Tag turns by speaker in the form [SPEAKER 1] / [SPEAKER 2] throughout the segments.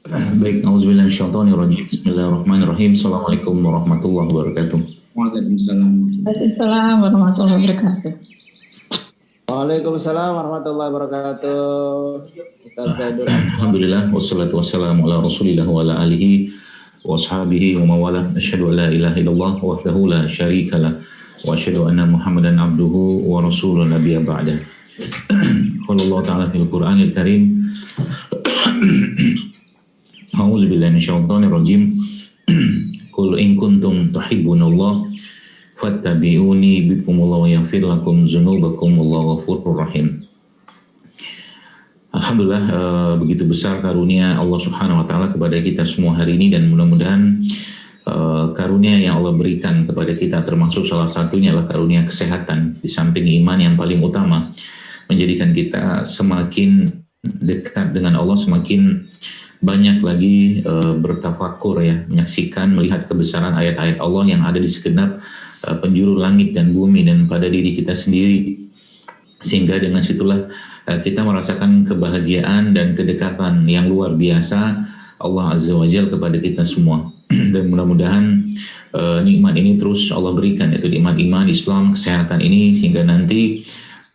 [SPEAKER 1] Baik, auzubillahi minasyaitonirrajim. Bismillahirrahmanirrahim. Assalamualaikum warahmatullahi wabarakatuh.
[SPEAKER 2] Waalaikumsalam.
[SPEAKER 3] Waalaikumsalam warahmatullahi wabarakatuh.
[SPEAKER 2] Waalaikumsalam warahmatullahi wabarakatuh. Ustaz Zaidul.
[SPEAKER 1] Alhamdulillah, wassalatu wassalamu ala rasulillah wa ala alihi wa ashabihi wa mawala. Asyhadu an la ilaha illallah wahdahu la syarika lah wa asyhadu anna Muhammadan abduhu wa rasulun nabiyya ba'da. Qala Allah ta'ala fil Qur'anil Karim. A'udzubillahi minasyaitonir rajim. Qul in kuntum tuhibbunallah fattabi'uni bikumullahu wa yaghfir lakum dzunubakum wallahu ghafurur rahim. Alhamdulillah, begitu besar karunia Allah Subhanahu wa taala kepada kita semua hari ini, dan mudah-mudahan karunia yang Allah berikan kepada kita termasuk salah satunya adalah karunia kesehatan, di samping iman yang paling utama, menjadikan kita semakin dekat dengan Allah, semakin banyak lagi bertafakur ya, menyaksikan, melihat kebesaran ayat-ayat Allah yang ada di segenap penjuru langit dan bumi dan pada diri kita sendiri, sehingga dengan situlah kita merasakan kebahagiaan dan kedekatan yang luar biasa Allah Azza wa Jalla kepada kita semua. Dan mudah-mudahan nikmat ini terus Allah berikan, yaitu nikmat iman, Islam, kesehatan ini, sehingga nanti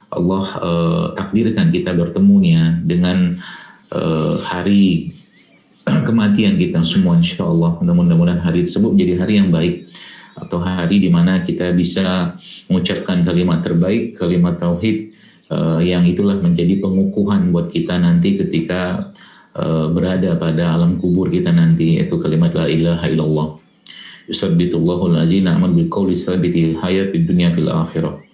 [SPEAKER 1] Allah takdirkan kita bertemunya dengan hari kematian kita semua, insya Allah. Mudah-mudahan hari tersebut menjadi hari yang baik, atau hari di mana kita bisa mengucapkan kalimat terbaik, kalimat tauhid, yang itulah menjadi pengukuhan buat kita nanti ketika berada pada alam kubur kita nanti, yaitu kalimat la ilaha illallah. Yusabbitullahu al-ladzina amanu bil qawli tsabiti hayatid dunya fil akhirah.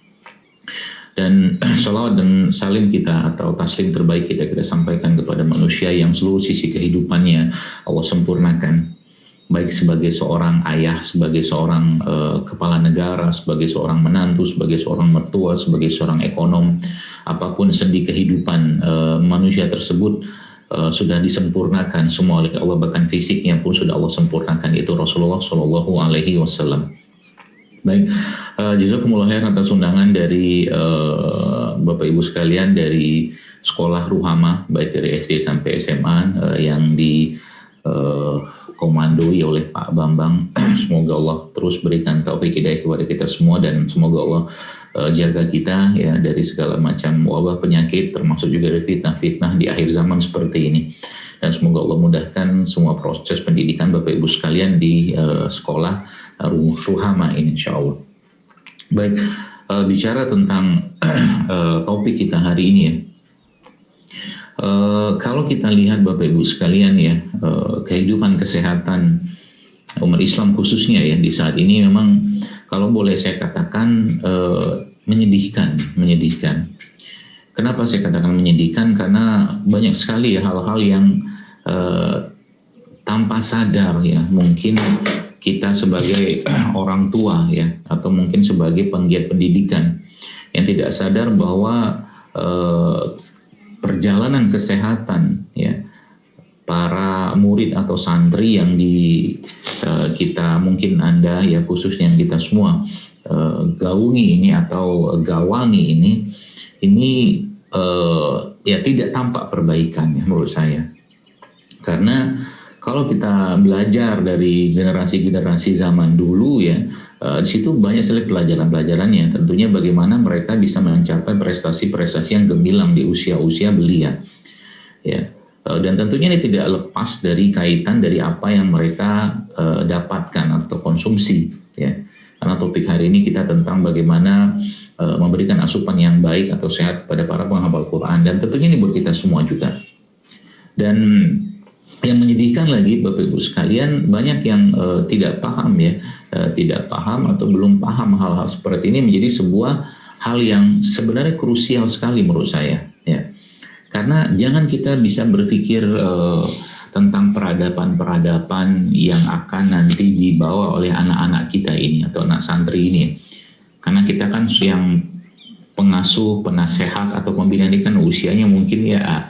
[SPEAKER 1] Dan salawat dan salim kita atau taslim terbaik kita sampaikan kepada manusia yang seluruh sisi kehidupannya Allah sempurnakan, baik sebagai seorang ayah, sebagai seorang kepala negara, sebagai seorang menantu, sebagai seorang mertua, sebagai seorang ekonom, apapun sendi kehidupan manusia tersebut sudah disempurnakan semua oleh Allah, bahkan fisiknya pun sudah Allah sempurnakan, itu Rasulullah Shallallahu Alaihi Wasallam. Baik, jazakumullah khair atas undangan dari Bapak Ibu sekalian dari Sekolah Ruhama, baik dari SD sampai SMA, yang komandoi oleh Pak Bambang. Semoga Allah terus berikan taufik hidayah kepada kita semua, dan semoga Allah jaga kita ya dari segala macam wabah penyakit, termasuk juga dari fitnah-fitnah di akhir zaman seperti ini. Dan semoga Allah mudahkan semua proses pendidikan Bapak Ibu sekalian di sekolah Ruhama ini, insya Allah. Baik, bicara tentang topik kita hari ini ya. Kalau kita lihat Bapak Ibu sekalian ya, kehidupan kesehatan umat Islam khususnya ya di saat ini memang kalau boleh saya katakan menyedihkan. Kenapa saya katakan menyedihkan? Karena banyak sekali ya hal-hal yang tanpa sadar ya, mungkin kita sebagai orang tua ya, atau mungkin sebagai penggiat pendidikan yang tidak sadar bahwa perjalanan kesehatan ya para murid atau santri yang kita, mungkin Anda ya khususnya kita semua gaungi ini atau gawangi ini ya tidak tampak perbaikan ya menurut saya. Karena kalau kita belajar dari generasi-generasi zaman dulu ya, di situ banyak sekali pelajaran-pelajarannya. Tentunya bagaimana mereka bisa mencapai prestasi-prestasi yang gemilang di usia-usia belia. Ya, dan tentunya ini tidak lepas dari kaitan dari apa yang mereka dapatkan atau konsumsi. Ya, karena topik hari ini kita tentang bagaimana memberikan asupan yang baik atau sehat kepada para penghafal Quran, dan tentunya ini buat kita semua juga. Dan yang menyedihkan lagi Bapak Ibu sekalian, banyak yang tidak paham ya, tidak paham atau belum paham hal-hal seperti ini menjadi sebuah hal yang sebenarnya krusial sekali menurut saya ya. Karena jangan kita bisa berpikir tentang peradaban-peradaban yang akan nanti dibawa oleh anak-anak kita ini atau anak santri ini. Karena kita kan yang pengasuh, penasehat atau pembina ini kan usianya mungkin ya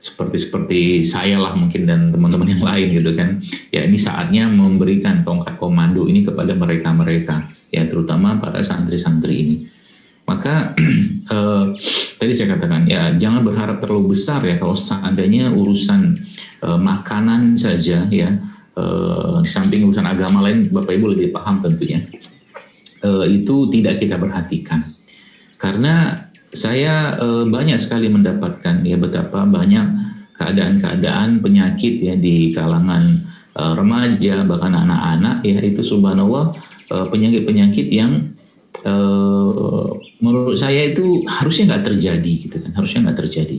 [SPEAKER 1] seperti saya lah mungkin, dan teman-teman yang lain gitu kan. Ya ini saatnya memberikan tongkat komando ini kepada mereka-mereka ya, terutama para santri-santri ini. Maka tadi saya katakan ya jangan berharap terlalu besar ya kalau seandainya urusan makanan saja ya, di samping urusan agama lain Bapak Ibu lebih paham tentunya, itu tidak kita perhatikan. Karena saya banyak sekali mendapatkan ya betapa banyak keadaan-keadaan penyakit ya di kalangan remaja bahkan anak-anak ya, itu subhanallah penyakit-penyakit yang menurut saya itu harusnya nggak terjadi gitu kan, harusnya nggak terjadi.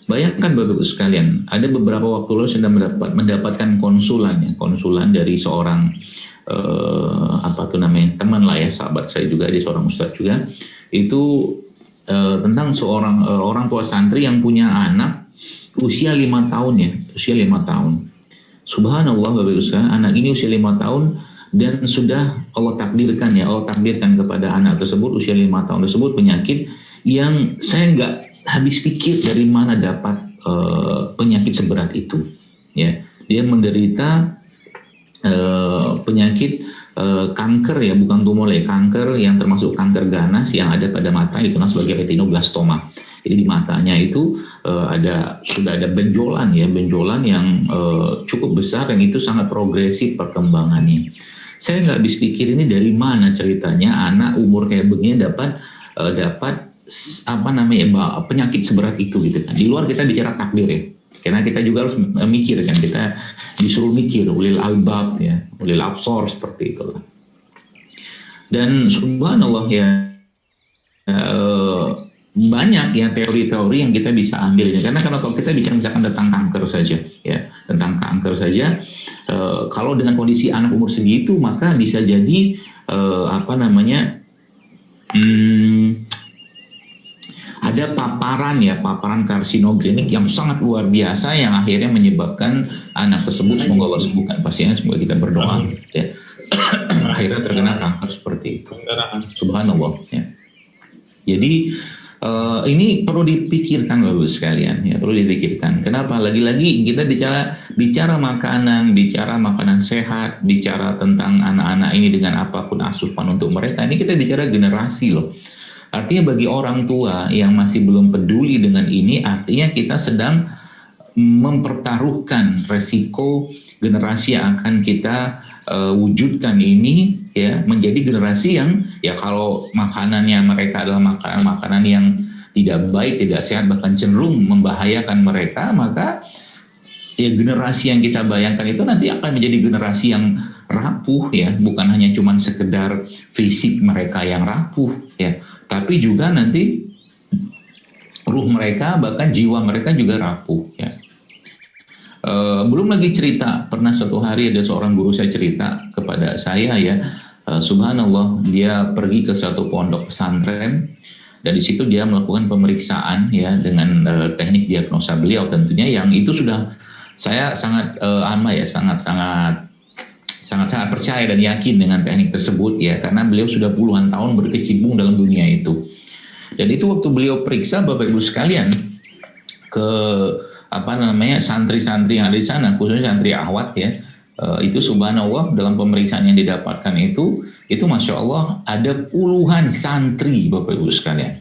[SPEAKER 1] Bayangkan Bapak Ibu sekalian, ada beberapa waktu lalu saya mendapatkan konsulan dari seorang teman lah ya, sahabat saya juga, dia seorang ustadz juga, itu tentang seorang orang tua santri yang punya anak usia 5 tahun ya, usia 5 tahun. Subhanallah Bapak Ibu sekalian, anak ini usia 5 tahun dan sudah Allah takdirkan kepada anak tersebut usia 5 tahun tersebut penyakit yang saya nggak habis pikir dari mana dapat penyakit seberat itu ya. Dia menderita penyakit kanker ya, bukan tumor ya, kanker yang termasuk kanker ganas yang ada pada mata, dikenal sebagai retinoblastoma. Jadi di matanya itu sudah ada benjolan yang cukup besar dan itu sangat progresif perkembangannya. Saya nggak habis pikir ini dari mana ceritanya anak umur kayak begini dapat penyakit seberat itu gitu kan. Di luar kita bicara takdir ya, karena kita juga harus mikir kan, kita disuruh mikir ulil albab ya, ulil absor seperti itulah. Dan subhanallah ya, banyak ya teori-teori yang kita bisa ambil ya. Karena kalau kita bicara misalkan tentang kanker saja ya, kalau dengan kondisi anak umur segitu maka bisa jadi ada paparan karsinogenik yang sangat luar biasa yang akhirnya menyebabkan anak tersebut, semoga Allah sembuhkan pasiennya, semoga kita berdoa ya, akhirnya terkena kanker seperti itu. Subhanallah ya. Jadi ini perlu dipikirkan Bapak sekalian ya, perlu dipikirkan. Kenapa? Lagi-lagi kita bicara makanan sehat, bicara tentang anak-anak ini dengan apapun asupan untuk mereka. Ini kita bicara generasi loh. Artinya bagi orang tua yang masih belum peduli dengan ini, artinya kita sedang mempertaruhkan resiko generasi yang akan kita wujudkan ini ya, menjadi generasi yang ya kalau makanannya mereka adalah makanan yang tidak baik, tidak sehat, bahkan cenderung membahayakan mereka, maka ya generasi yang kita bayangkan itu nanti akan menjadi generasi yang rapuh ya, bukan hanya cuman sekedar fisik mereka yang rapuh ya, tapi juga nanti ruh mereka bahkan jiwa mereka juga rapuh ya. Belum lagi cerita, pernah suatu hari ada seorang guru saya cerita kepada saya ya, subhanallah dia pergi ke suatu pondok pesantren dan di situ dia melakukan pemeriksaan ya dengan teknik diagnosa beliau tentunya, yang itu sudah saya sangat sangat percaya dan yakin dengan teknik tersebut ya, karena beliau sudah puluhan tahun berkecimpung dalam dunia itu. Dan itu waktu beliau periksa Bapak Ibu sekalian ke santri-santri yang ada di sana, khususnya santri ahwat ya, itu subhanallah dalam pemeriksaan yang didapatkan itu masya Allah ada puluhan santri Bapak Ibu sekalian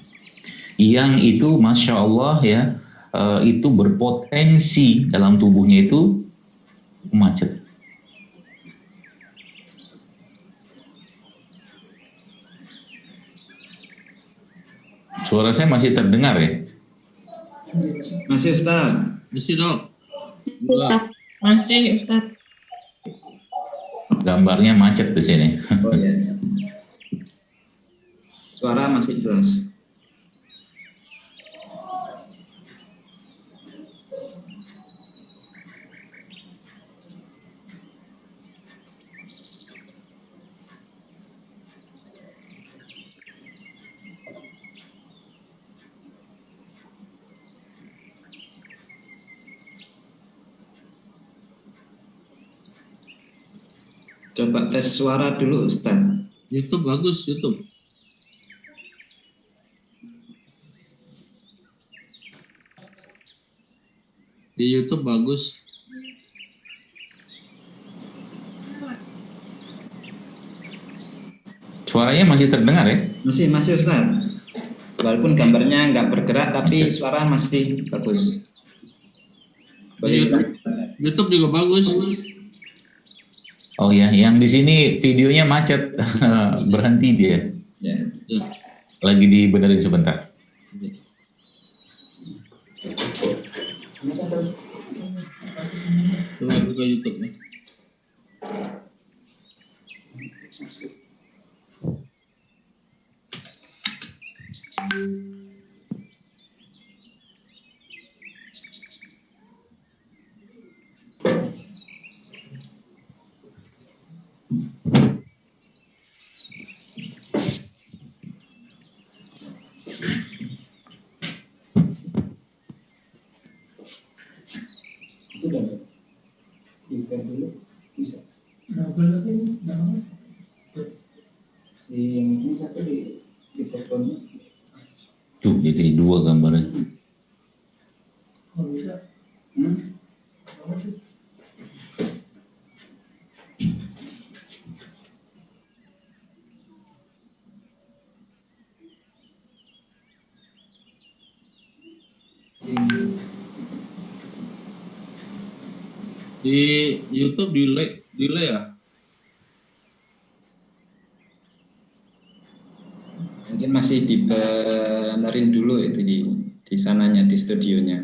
[SPEAKER 1] yang itu masya Allah ya, itu berpotensi dalam tubuhnya itu macet. Suara saya masih terdengar ya?
[SPEAKER 2] Masih Ustaz.
[SPEAKER 4] Masih dok.
[SPEAKER 3] Ustaz. Masih Ustaz.
[SPEAKER 1] Gambarnya macet di sini.
[SPEAKER 2] Oh iya. Suara masih jelas. Coba tes suara dulu Ustaz.
[SPEAKER 4] YouTube bagus, YouTube. Di YouTube bagus.
[SPEAKER 1] Suaranya masih terdengar ya?
[SPEAKER 2] Masih Ustaz. Walaupun gambarnya nggak bergerak, tapi suara masih bagus. Boleh
[SPEAKER 4] YouTube juga bagus.
[SPEAKER 1] Oh ya, yang di sini videonya macet, berhenti dia.
[SPEAKER 2] ya.
[SPEAKER 4] Ya.
[SPEAKER 1] Lagi dibenerin sebentar.
[SPEAKER 4] Coba buka YouTube ya.
[SPEAKER 1] Tuh, jadi dua gambarnya.
[SPEAKER 4] Di YouTube delay ya.
[SPEAKER 2] Mungkin masih dibenerin dulu itu di sananya, di studionya.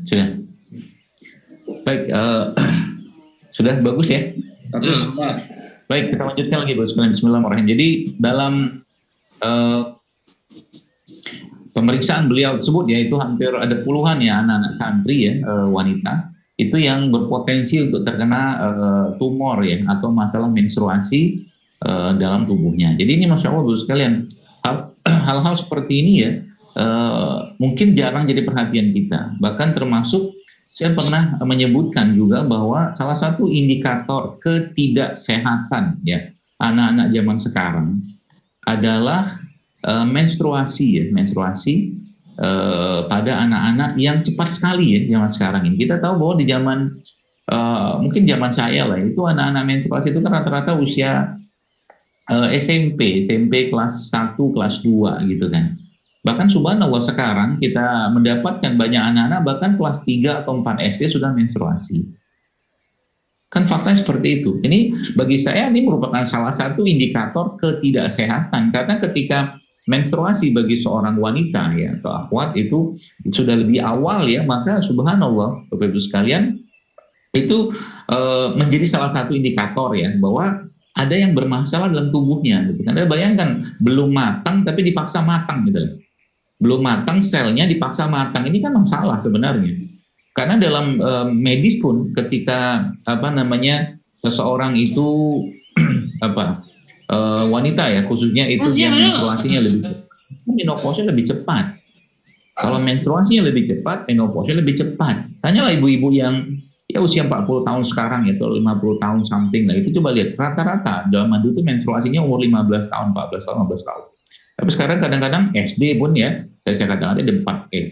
[SPEAKER 1] Sudah. Baik, sudah bagus ya.
[SPEAKER 2] Bagus, Pak.
[SPEAKER 1] Baik, kita lanjutkan lagi, Bismillahirrahmanirrahim. Jadi dalam pemeriksaan beliau tersebut, yaitu hampir ada puluhan ya anak-anak santri ya, wanita, itu yang berpotensi untuk terkena tumor ya, atau masalah menstruasi dalam tubuhnya. Jadi ini Masya Allah, Bapak sekalian, hal-hal seperti ini ya, mungkin jarang jadi perhatian kita. Bahkan termasuk saya pernah menyebutkan juga bahwa salah satu indikator ketidaksehatan ya anak-anak zaman sekarang adalah menstruasi pada anak-anak yang cepat sekali ya zaman sekarang ini. Kita tahu bahwa di zaman mungkin zaman saya lah, itu anak-anak menstruasi itu kan rata-rata usia SMP kelas 1, kelas 2 gitu kan. Bahkan subhanallah sekarang kita mendapatkan banyak anak-anak bahkan kelas 3 atau 4 SD sudah menstruasi. Kan faktanya seperti itu. Ini bagi saya ini merupakan salah satu indikator ketidaksehatan, karena ketika menstruasi bagi seorang wanita ya atau akhwat itu sudah lebih awal ya, maka subhanallah Bapak Ibu sekalian itu menjadi salah satu indikator ya bahwa ada yang bermasalah dalam tubuhnya gitu. Anda bayangkan belum matang tapi dipaksa matang gitu. Belum matang selnya dipaksa matang, ini kan masalah sebenarnya. Karena dalam medis pun ketika seseorang itu wanita ya khususnya itu yang menstruasinya lebih cepat, menopausnya lebih cepat. Kalau menstruasinya lebih cepat, menopausnya lebih cepat. Tanyalah ibu-ibu yang ya usia 40 tahun sekarang ya, atau 50 tahun something lah, itu coba lihat rata-rata dalam madu itu menstruasinya umur 15 tahun, 14 tahun, 15 tahun. Tapi sekarang kadang-kadang SD pun ya, saya kadang-kadang ada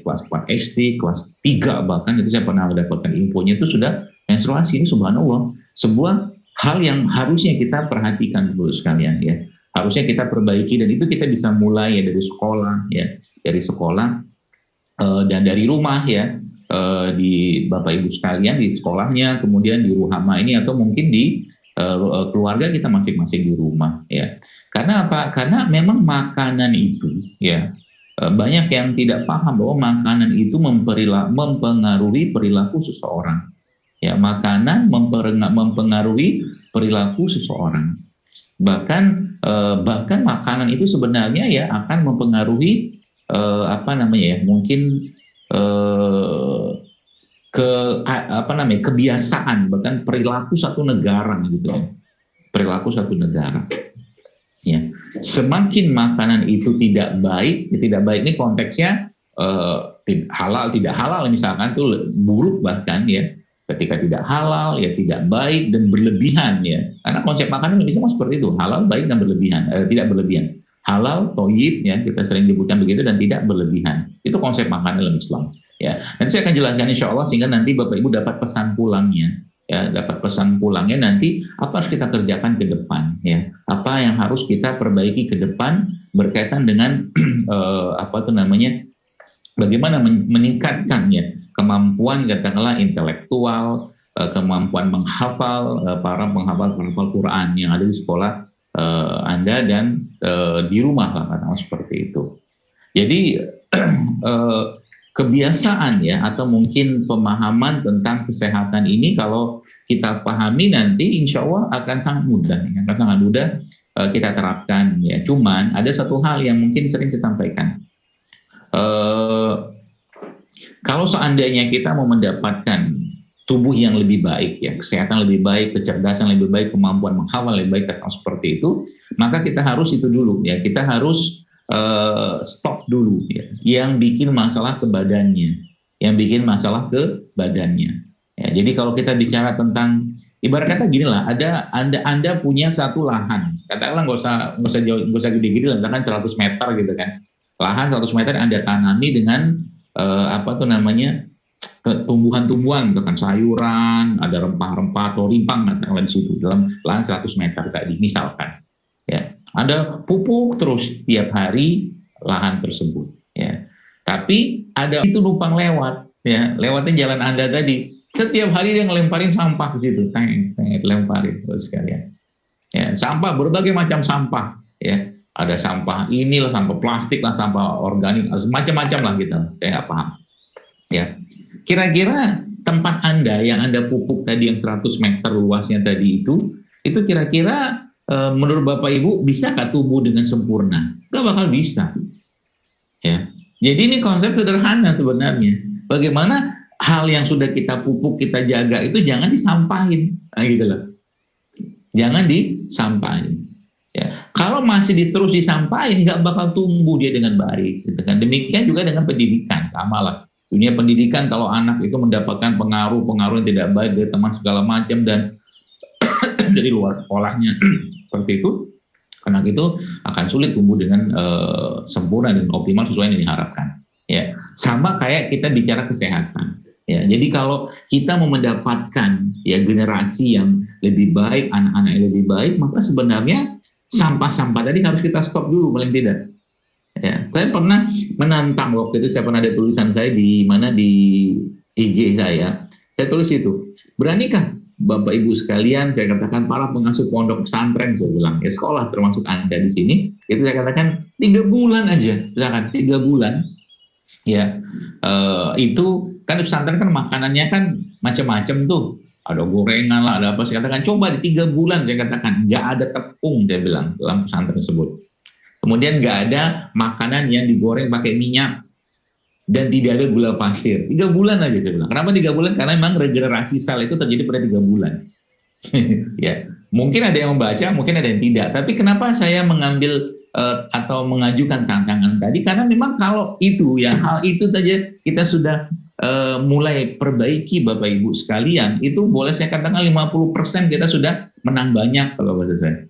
[SPEAKER 1] kelas 4 SD, kelas 3 bahkan, itu saya pernah mendapatkan infonya itu sudah menstruasi. Ini subhanallah, sebuah hal yang harusnya kita perhatikan dulu sekalian ya. Harusnya kita perbaiki, dan itu kita bisa mulai ya dari sekolah ya, dan dari rumah ya, di Bapak Ibu sekalian di sekolahnya, kemudian di ruhama ini, atau mungkin di keluarga kita masing-masing di rumah ya. Karena apa? Karena memang makanan itu ya, banyak yang tidak paham bahwa makanan itu mempengaruhi perilaku seseorang. Ya, makanan mempengaruhi perilaku seseorang. Bahkan makanan itu sebenarnya ya akan mempengaruhi mungkin kebiasaan, bahkan perilaku satu negara gitu ya. Perilaku satu negara. Ya. Semakin makanan itu tidak baik ini konteksnya halal tidak halal misalkan itu buruk bahkan ya. Ketika tidak halal ya tidak baik dan berlebihan ya. Karena konsep makanan Indonesia seperti itu, halal, baik dan berlebihan, tidak berlebihan. Halal, thayyib ya, kita sering disebutkan begitu dan tidak berlebihan. Itu konsep makanan dalam Islam. Ya, nanti saya akan jelaskan insya Allah sehingga nanti Bapak Ibu dapat pesan pulangnya, ya, dapat pesan pulangnya nanti apa harus kita kerjakan ke depan, ya, apa yang harus kita perbaiki ke depan berkaitan dengan bagaimana meningkatkannya kemampuan katakanlah intelektual, kemampuan menghafal para penghafal Quran yang ada di sekolah Anda dan di rumah lah katakanlah seperti itu. Jadi kebiasaan ya atau mungkin pemahaman tentang kesehatan ini kalau kita pahami nanti insya Allah akan sangat mudah kita terapkan ya. Cuman ada satu hal yang mungkin sering saya sampaikan, kalau seandainya kita mau mendapatkan tubuh yang lebih baik ya, kesehatan lebih baik, kecerdasan lebih baik, kemampuan menghafal lebih baik atau seperti itu, maka kita harus itu dulu ya, kita harus stop dulu ya, yang bikin masalah ke badannya, ya. Jadi kalau kita bicara tentang ibarat kata gini lah, Anda punya satu lahan, katakanlah nggak usah gede-gede lah, misalkan 100 meter gitu kan, lahan 100 meter Anda tanami dengan tumbuhan-tumbuhan, misalkan sayuran, ada rempah-rempah atau rimpang katakanlah di situ dalam lahan 100 meter tadi misalkan, ya. Ada pupuk terus tiap hari lahan tersebut, ya. Tapi ada itu numpang lewat, ya, lewatin jalan Anda tadi. Setiap hari dia ngelemparin sampah ke situ, lemparin terus sekalian. Ya, sampah berbagai macam sampah, ya. Ada sampah inilah, sampah plastik lah, sampah organik, macam-macam lah gitu. Saya nggak paham. Ya, kira-kira tempat Anda yang Anda pupuk tadi yang 100 meter luasnya tadi itu kira-kira menurut Bapak Ibu bisakah tumbuh dengan sempurna? Gak bakal bisa. Ya. Jadi ini konsep sederhana sebenarnya. Bagaimana hal yang sudah kita pupuk, kita jaga itu jangan disampahin. Nah, gitu loh. Jangan disampahin. Ya. Kalau masih terus disampahin, nggak bakal tumbuh dia dengan baik. Gitu kan. Demikian juga dengan pendidikan, sama lah. Dunia pendidikan kalau anak itu mendapatkan pengaruh yang tidak baik dari teman segala macam dan dari luar sekolahnya seperti itu, anak itu akan sulit tumbuh dengan sempurna dan optimal sesuai yang diharapkan. Ya, sama kayak kita bicara kesehatan. Ya, jadi kalau kita mau mendapatkan ya generasi yang lebih baik, anak-anak yang lebih baik, maka sebenarnya sampah-sampah tadi harus kita stop dulu paling tidak. Ya, saya pernah menantang waktu itu, saya pernah ada tulisan saya di IG saya tulis itu, beranikah Bapak Ibu sekalian, saya katakan para pengasuh pondok pesantren, saya bilang, ya sekolah termasuk Anda di sini, itu saya katakan 3 bulan aja, misalkan 3 bulan, ya itu kan pesantren kan makanannya kan macam-macam tuh, ada gorengan lah, ada apa, saya katakan coba di 3 bulan, saya katakan nggak ada tepung, saya bilang dalam pesantren tersebut, kemudian nggak ada makanan yang digoreng pakai minyak, dan tidak ada gula pasir. 3 bulan aja dia bilang. Kenapa 3 bulan? Karena memang regenerasi sel itu terjadi pada 3 bulan. Ya, mungkin ada yang membaca, mungkin ada yang tidak. Tapi kenapa saya mengambil atau mengajukan tantangan tadi? Karena memang kalau itu ya hal itu saja kita sudah mulai perbaiki Bapak Ibu sekalian, itu boleh saya katakan 50% kita sudah menang banyak kalau bahasa saya.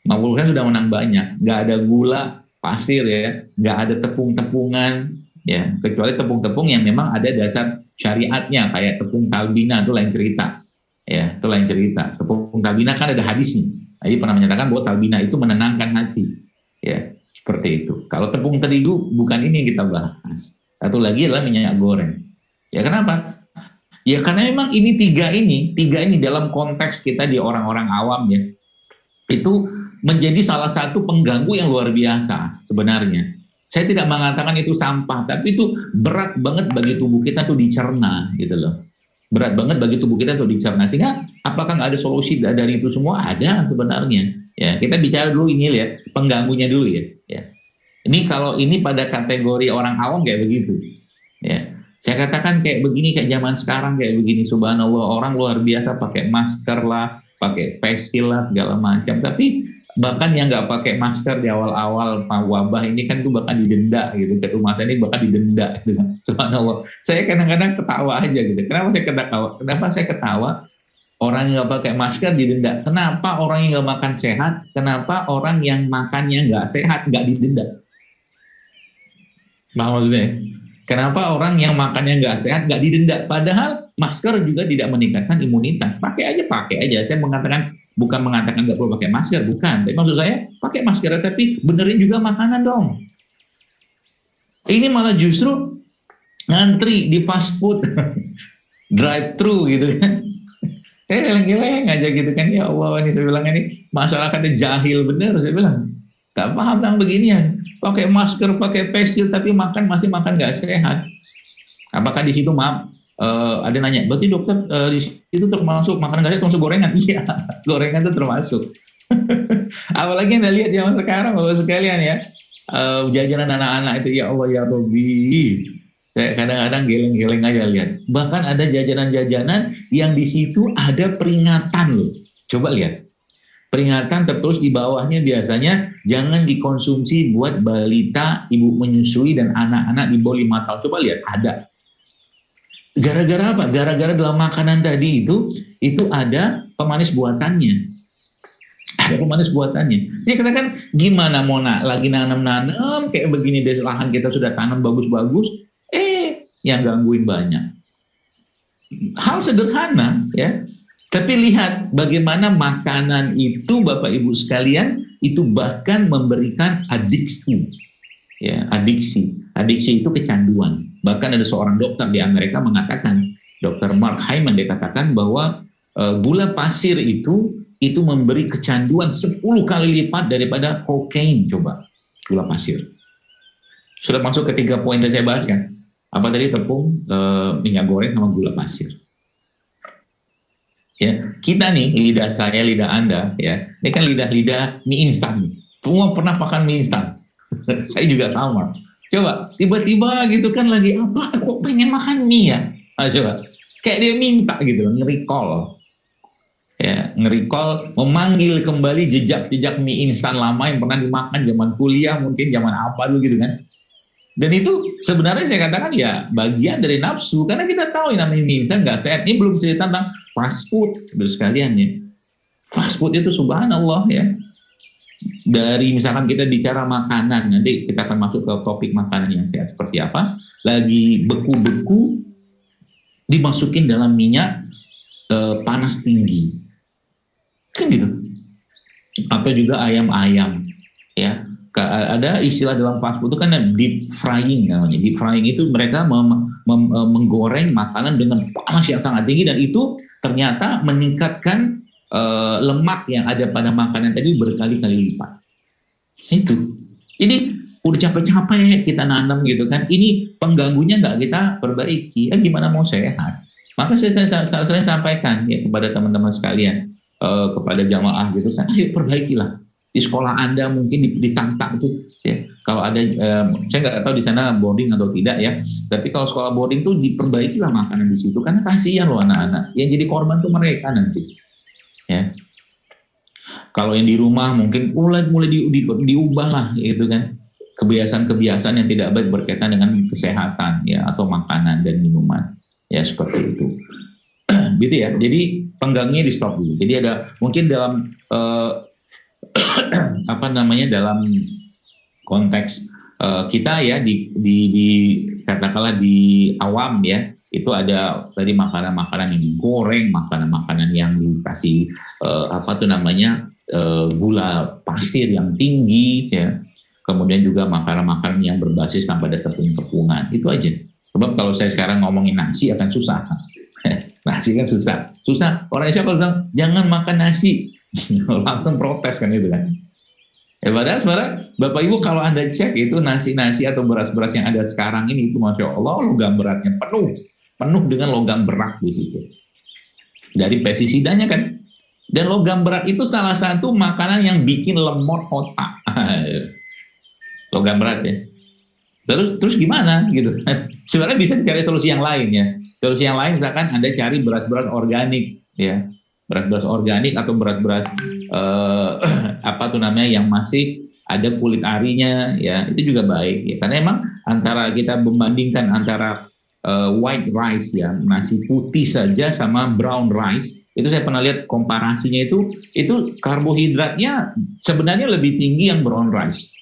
[SPEAKER 1] 50% sudah menang banyak. Nggak ada gula pasir ya, nggak ada tepung-tepungan. Ya, kecuali tepung-tepung yang memang ada dasar syariatnya kayak tepung talbina, itu lain cerita. Ya, itu lain cerita. Tepung talbina kan ada hadisnya. Jadi pernah menyatakan bahwa talbina itu menenangkan hati. Ya, seperti itu. Kalau tepung terigu bukan ini yang kita bahas. Satu lagi adalah minyak goreng. Ya, kenapa? Ya karena memang ini tiga ini dalam konteks kita di orang-orang awam ya. Itu menjadi salah satu pengganggu yang luar biasa sebenarnya. Saya tidak mengatakan itu sampah, tapi itu berat banget bagi tubuh kita tuh dicerna, gitu loh. Berat banget bagi tubuh kita tuh dicerna. Sehingga apakah nggak ada solusi dari itu semua? Ada sebenarnya. Ya, kita bicara dulu ini ya, pengganggunya dulu ya. Ini kalau ini pada kategori orang awam kayak begitu. Ya, Saya katakan kayak begini, kayak zaman sekarang kayak begini, subhanallah, orang luar biasa pakai masker lah, pakai face shield lah, segala macam. Tapi bahkan yang nggak pakai masker di awal-awal wabah ini kan itu bahkan didenda gitu. Ke rumah saya ini bahkan didenda gitu. Subhanallah. Saya kadang-kadang ketawa aja gitu. Kenapa saya ketawa? Kenapa saya ketawa? Orang yang nggak pakai masker didenda. Kenapa orang yang nggak makan sehat? Kenapa orang yang makannya nggak sehat nggak didenda? Nah, maksudnya, kenapa orang yang makannya nggak sehat nggak didenda? Padahal masker juga tidak meningkatkan imunitas. Pakai aja. Saya bukan mengatakan nggak perlu pakai masker, bukan. Tapi maksud saya pakai masker, tapi benerin juga makanan dong. Ini malah justru ngantri di fast food, drive thru gitu kan. Geleng-geleng aja gitu kan. Ya Allah, ini saya bilang ini masyarakatnya jahil bener. Saya bilang nggak paham tentang beginian. Pakai masker, pakai face shield, tapi masih makan nggak sehat. Apakah di situ ada nanya, berarti dokter di situ termasuk makanan nggak sehat, termasuk gorengan? Iya, gorengan itu termasuk. Apalagi Anda lihat zaman sekarang, Bapak sekalian ya, jajanan anak-anak itu, ya Allah ya Rabbi. Saya kadang-kadang geleng-geleng aja lihat. Bahkan ada jajanan-jajanan yang di situ ada peringatan loh. Coba lihat. Peringatan tertulis di bawahnya biasanya jangan dikonsumsi buat balita, ibu menyusui, dan anak-anak di bawah 5 tahun. Coba lihat, ada. Gara-gara apa? Gara-gara dalam makanan tadi itu ada pemanis buatannya. Ada pemanis buatannya. Ini katakan gimana mau lagi nanam-nanam kayak begini, deh lahan kita sudah tanam bagus-bagus, yang gangguin banyak. Hal sederhana ya. Tapi lihat bagaimana makanan itu, Bapak Ibu sekalian, itu bahkan memberikan adiksi. Ya, adiksi. Adiksi itu kecanduan. Bahkan ada seorang dokter di Amerika mengatakan, Dr. Mark Hyman, dia katakan bahwa gula pasir itu memberi kecanduan 10 kali lipat daripada kokain. Coba, gula pasir. Sudah masuk ke 3 poin yang saya bahas kan? Apa tadi? Tepung, minyak goreng, sama gula pasir. Ya, kita nih, lidah saya, lidah Anda, ya, ini kan lidah-lidah mie instan. Semua pernah makan mie instan. Saya juga sama. Coba, tiba-tiba gitu kan lagi apa? Kok pengen makan mie ya? Coba, kayak dia minta gitu, nge-recall. Ya, nge-recall, memanggil kembali jejak-jejak mie instan lama yang pernah dimakan zaman kuliah, mungkin zaman apa dulu gitu kan. Dan itu sebenarnya saya katakan ya bagian dari nafsu, karena kita tahu yang namanya mie instan nggak sehat. Ini belum cerita tentang fast food, terus sekalian ya. Fast food itu subhanallah ya. Dari misalkan kita bicara makanan, nanti kita akan masuk ke topik makanan yang sehat seperti apa. Lagi beku-beku, dimasukin dalam minyak panas tinggi, kan gitu. Atau juga ayam-ayam, ya. Ada istilah dalam fast food itu kan deep frying namanya. Deep frying itu mereka menggoreng makanan dengan panas yang sangat tinggi, dan itu ternyata meningkatkan lemak yang ada pada makanan tadi berkali-kali lipat. Itu. Jadi udah capek-capek kita nanam gitu kan. Ini pengganggunya nggak kita perbaiki. Gimana mau sehat? Maka saya sampaikan ya kepada teman-teman sekalian, kepada jamaah gitu kan, ayo perbaikilah. Di sekolah Anda mungkin ditantang tuh ya. Kalau ada saya nggak tahu di sana boarding atau tidak ya, tapi kalau sekolah boarding tuh diperbaikilah makanan di situ, karena kasihan loh anak-anak yang jadi korban tuh mereka nanti ya. Kalau yang di rumah mungkin mulai diubah lah gitu kan, kebiasaan-kebiasaan yang tidak baik berkaitan dengan kesehatan ya, atau makanan dan minuman ya, seperti itu. Gitu ya. Jadi pengganggunya di stop dulu. Jadi ada mungkin dalam dalam konteks kita ya di katakanlah di awam ya, itu ada tadi makanan-makanan yang digoreng, makanan-makanan yang dikasih gula pasir yang tinggi ya, kemudian juga makanan-makanan yang berbasis pada tepung-tepungan. Itu aja. Sebab kalau saya sekarang ngomongin nasi akan susah. Nasi kan susah. Orang Indonesia kalau bilang jangan makan nasi, langsung protes kan itu kan. Padahal sebenarnya Bapak Ibu kalau Anda cek itu nasi-nasi atau beras-beras yang ada sekarang ini, itu Masya Allah logam beratnya penuh dengan logam berat di situ. Dari pestisidanya kan. Dan logam berat itu salah satu makanan yang bikin lemot otak. Logam berat ya. Terus gimana gitu? Sebenarnya bisa dicari solusi yang lain ya. Solusi yang lain misalkan Anda cari beras-beras organik ya. Beras-beras organik atau beras-beras apa tuh namanya yang masih ada kulit arinya ya, itu juga baik ya. Karena emang antara kita membandingkan antara white rice ya, nasi putih saja sama brown rice, itu saya pernah lihat komparasinya itu karbohidratnya sebenarnya lebih tinggi yang brown rice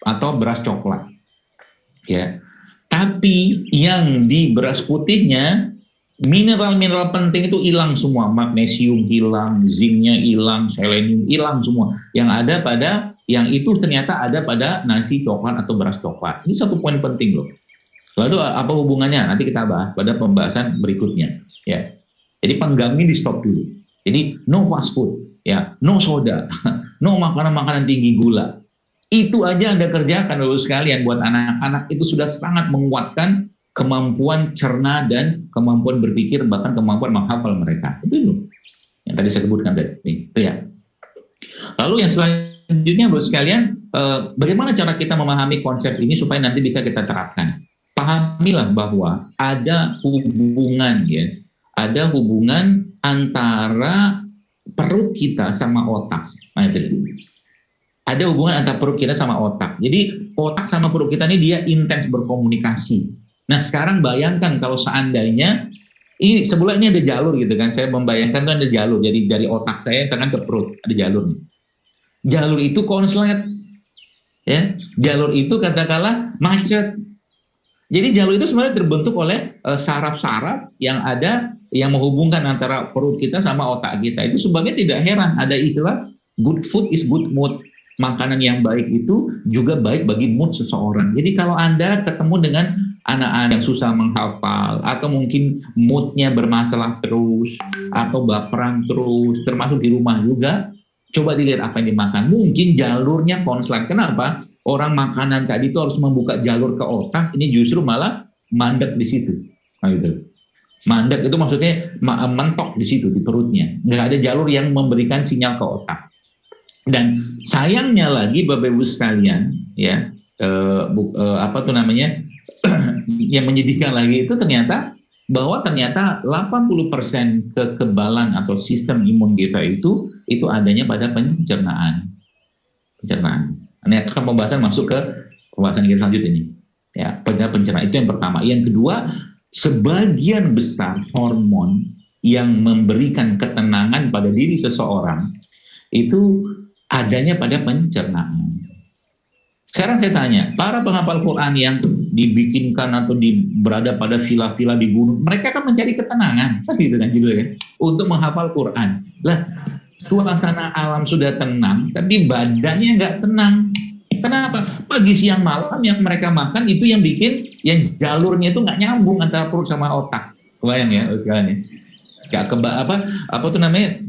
[SPEAKER 1] atau beras coklat. Ya. Tapi yang di beras putihnya mineral-mineral penting itu hilang semua, magnesium hilang, zincnya hilang, selenium hilang semua. Yang ada pada yang itu ternyata ada pada nasi coklat atau beras coklat. Ini satu poin penting loh. Lalu apa hubungannya? Nanti kita bahas pada pembahasan berikutnya. Ya. Jadi penggamnya di stop dulu. Jadi no fast food, ya, no soda, no makanan-makanan tinggi gula. Itu aja Anda kerjakan dulu sekalian buat anak-anak, itu sudah sangat menguatkan kemampuan cerna dan kemampuan berpikir, bahkan kemampuan menghafal mereka. Itu dulu yang tadi saya sebutkan tadi. Itu ya. Lalu yang selanjutnya Bapak sekalian, bagaimana cara kita memahami konsep ini supaya nanti bisa kita terapkan? Pahamilah bahwa ada hubungan ya, ada hubungan antara perut kita sama otak. Nah, itu. Ada hubungan antara perut kita sama otak. Jadi otak sama perut kita ini dia intens berkomunikasi. Nah sekarang bayangkan kalau seandainya ini sebelah ini ada jalur gitu kan. Saya membayangkan tuh ada jalur. Jadi dari otak saya misalkan ke perut ada jalur nih. Jalur itu konslet. Ya, jalur itu katakanlah macet. Jadi jalur itu sebenarnya terbentuk oleh saraf-saraf yang ada yang menghubungkan antara perut kita sama otak kita. Itu sebabnya tidak heran ada istilah good food is good mood. Makanan yang baik itu juga baik bagi mood seseorang. Jadi kalau Anda ketemu dengan anak-anak yang susah menghafal atau mungkin moodnya bermasalah terus atau baperan terus, termasuk di rumah juga, coba dilihat apa yang dimakan. Mungkin jalurnya konslet. Kenapa? Orang makanan tadi itu harus membuka jalur ke otak, ini justru malah mandek di situ. Nah, gitu. Mandek itu maksudnya mentok di situ di perutnya. Nggak ada jalur yang memberikan sinyal ke otak. Dan sayangnya lagi Bapak Ibu sekalian ya apa tuh namanya yang menyedihkan lagi itu ternyata bahwa ternyata 80% kekebalan atau sistem imun kita itu adanya pada pencernaan. Ini akan pembahasan masuk ke pembahasan kita selanjutnya ini. Ya, pada pencernaan itu yang pertama. Yang kedua, sebagian besar hormon yang memberikan ketenangan pada diri seseorang itu adanya pada pencernaan. Sekarang saya tanya, para penghafal Quran yang dibikinkan atau berada pada villa-villa di gunung, mereka kan mencari ketenangan, kan gitu kan juga kan, untuk menghafal Quran. Lah, suasana alam sudah tenang, tapi badannya nggak tenang. Kenapa? Pagi siang malam yang mereka makan itu yang bikin, yang jalurnya itu nggak nyambung antara perut sama otak. Kebayang ya, sekalian ya. Nggak apa tuh namanya?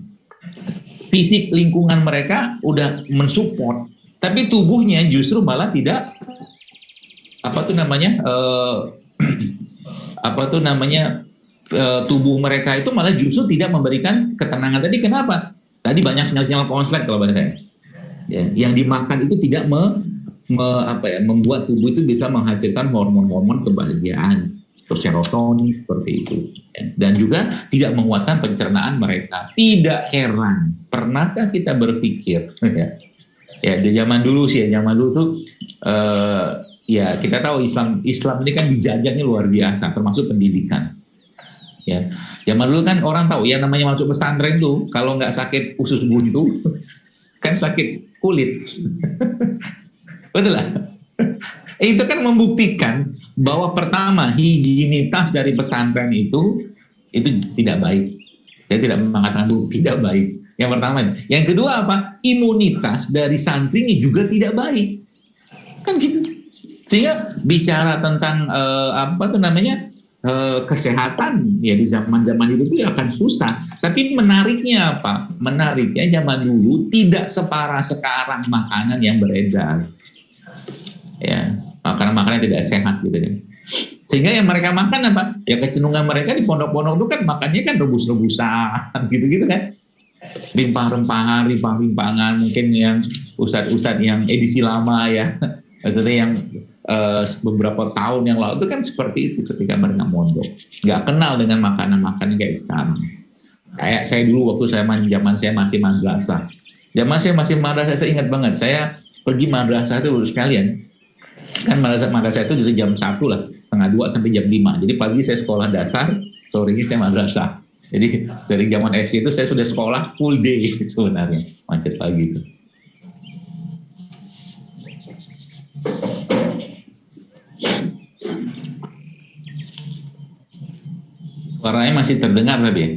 [SPEAKER 1] Fisik lingkungan mereka udah mensupport, tapi tubuhnya justru malah tidak tubuh mereka itu malah justru tidak memberikan ketenangan. Tadi kenapa? Tadi banyak sinyal-sinyal konslet kalau bahasa saya. Ya, yang dimakan itu tidak membuat tubuh itu bisa menghasilkan hormon-hormon kebahagiaan, serotonin seperti itu, dan juga tidak menguatkan pencernaan mereka. Tidak heran, pernahkah kita berpikir ya di zaman dulu tuh ya kita tahu Islam ini kan dijajahnya luar biasa, termasuk pendidikan. Ya, zaman dulu kan orang tahu ya namanya masuk pesantren tuh kalau nggak sakit usus buntu kan sakit kulit. Betul lah. Itu kan membuktikan bahwa pertama higienitas dari pesantren itu tidak baik. Saya tidak mengatakan tidak baik. Yang pertama. Yang kedua apa? Imunitas dari santrinya juga tidak baik. Kan gitu. Sehingga bicara tentang kesehatan ya di zaman-zaman itu akan susah. Tapi menariknya apa? Menariknya zaman dulu tidak separah sekarang makanan yang beredar. Ya, makanan-makanan tidak sehat gitu kan. Sehingga yang mereka makan apa? Ya kecenderungan mereka di pondok-pondok itu kan makannya kan rebus-rebusan gitu-gitu kan. Rempah-rempahan mungkin yang ustadz-ustadz yang edisi lama ya. Maksudnya yang beberapa tahun yang lalu itu kan seperti itu ketika mereka mondok, nggak kenal dengan makanan-makanan kayak sekarang. Kayak saya dulu waktu zaman saya masih madrasah, saya ingat banget, saya pergi madrasah itu sekalian, kan madrasah itu dari jam 1 lah, setengah 2 sampai jam 5. Jadi pagi saya sekolah dasar, sorenya saya madrasah. Jadi dari zaman SD itu saya sudah sekolah full day sebenarnya, macet pagi itu. Suaranya masih terdengar tadi ya?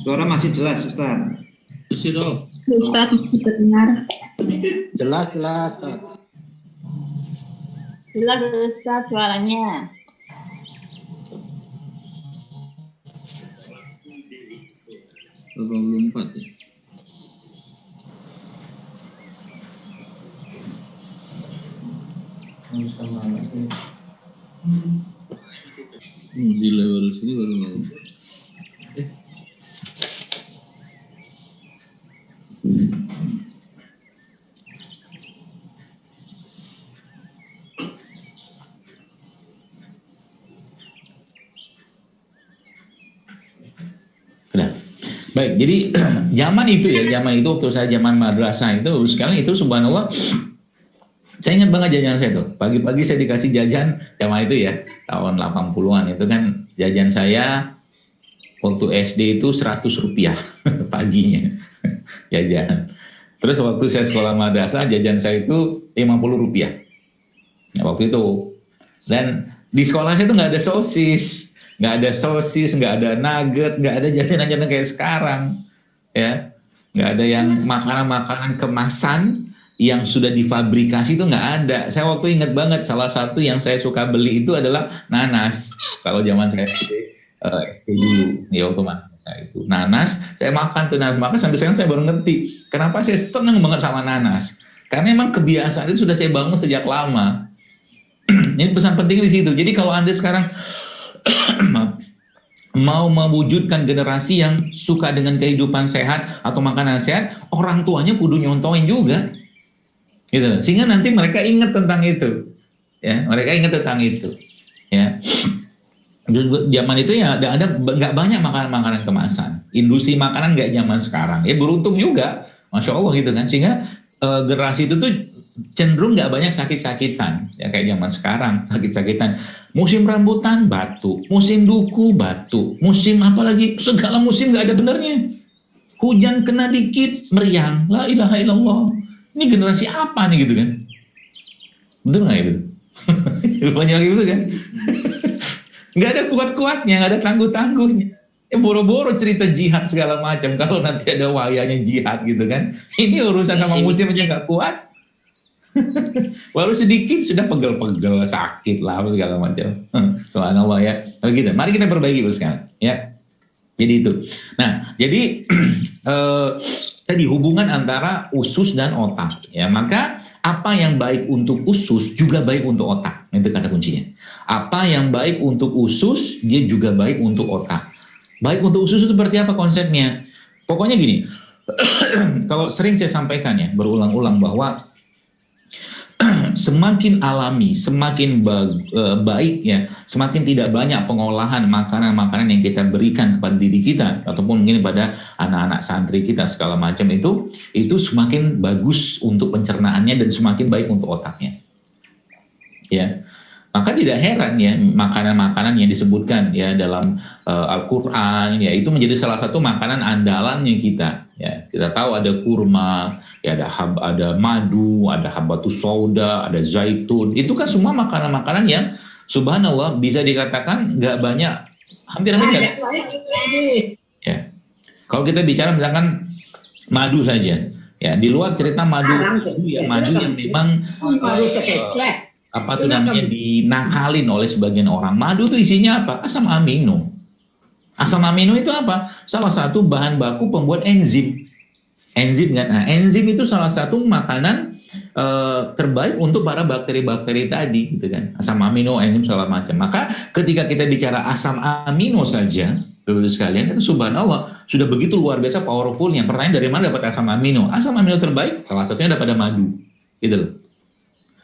[SPEAKER 2] Suara masih jelas, Ustaz.
[SPEAKER 4] Isi dong.
[SPEAKER 3] Ustaz, kita dengar.
[SPEAKER 5] Jelas, Ustaz.
[SPEAKER 3] Jelas Ustaz suaranya.
[SPEAKER 4] Belum 4 ya. Di level sini baru mau.
[SPEAKER 1] Baik, jadi zaman itu waktu saya zaman madrasah itu, sekarang itu subhanallah, saya ingat banget jajan saya tuh. Pagi-pagi saya dikasih jajan, zaman itu ya, tahun 80-an itu kan jajan saya waktu SD itu 100 rupiah paginya jajan. Terus waktu saya sekolah madrasah jajan saya itu 50 rupiah. Nah, waktu itu. Dan di sekolah saya itu nggak ada sosis, nggak ada nugget, nggak ada jajanan-jajanan kayak sekarang, ya, nggak ada yang makanan-makanan kemasan yang sudah difabrikasi, itu nggak ada. Saya waktu ingat banget, salah satu yang saya suka beli itu adalah nanas. Kalau zaman saya dulu, ya waktu saya itu nanas, saya makan tuh nanas, maka sampai sekarang saya baru ngerti kenapa saya seneng banget sama nanas. Karena emang kebiasaan itu sudah saya bangun sejak lama. Ini pesan penting di situ. Jadi kalau Anda sekarang mau mewujudkan generasi yang suka dengan kehidupan sehat atau makanan sehat, orang tuanya kudu nyontoin juga, gitu. Sehingga nanti mereka ingat tentang itu, ya. Mereka ingat tentang itu, ya. Zaman itu ya ada nggak banyak makanan kemasan, industri makanan nggak zaman sekarang. Ya beruntung juga, masya Allah gitu kan. Sehingga generasi itu tuh cenderung nggak banyak sakit-sakitan, ya kayak zaman sekarang sakit-sakitan. Musim rambutan batuk, musim duku batuk, musim apalagi segala musim nggak ada benernya. Hujan kena dikit meriang, la ilaha illallah. Ini generasi apa nih gitu kan? Betul nggak itu? Banyak gitu kan? Nggak ada kuat-kuatnya, nggak ada tangguh-tangguhnya. Boro-boro cerita jihad segala macam. Kalau nanti ada wayanya jihad gitu kan? Ini urusan sama musim aja nggak kuat. Baru sedikit sudah pegel-pegel, sakit lah segala macam. Subhanallah ya. Begitu. Mari kita perbaiki sekarang ya. Jadi itu. Nah, jadi tadi hubungan antara usus dan otak ya. Maka apa yang baik untuk usus juga baik untuk otak. Itu kata kuncinya. Apa yang baik untuk usus dia juga baik untuk otak. Baik untuk usus itu seperti apa konsepnya? Pokoknya gini. Kalau sering saya sampaikan ya berulang-ulang bahwa semakin alami, semakin baik ya, semakin tidak banyak pengolahan makanan-makanan yang kita berikan kepada diri kita ataupun mungkin pada anak-anak santri kita segala macam itu semakin bagus untuk pencernaannya dan semakin baik untuk otaknya. Ya. Maka tidak heran ya makanan-makanan yang disebutkan ya dalam Al-Qur'an ya itu menjadi salah satu makanan andalannya kita. Ya, kita tahu ada kurma, ya ada madu, ada habatus sauda, ada zaitun. Itu kan semua makanan-makanan yang subhanallah bisa dikatakan nggak banyak, hampir-hampir nggak. Ya. Kalau kita bicara misalkan madu saja, ya di luar cerita madu ya madu yang memang apa tuh namanya dinakalin oleh sebagian orang. Madu itu isinya apa? Asam amino. Asam amino itu apa? Salah satu bahan baku pembuat enzim. Enzim kan? Nah, enzim itu salah satu makanan terbaik untuk para bakteri-bakteri tadi, gitu kan? Asam amino, enzim segala macam. Maka ketika kita bicara asam amino saja, Bapak-Ibu sekalian, itu subhanallah sudah begitu luar biasa powerfulnya. Pertanyaan dari mana dapat asam amino? Asam amino terbaik salah satunya daripada madu, gitu loh.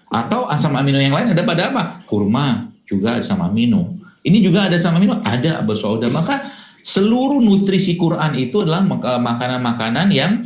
[SPEAKER 1] Atau asam amino yang lain ada pada apa? Kurma juga asam amino. Ini juga ada asam amino, ada Abu Sauda. Maka seluruh nutrisi Quran itu adalah makanan-makanan yang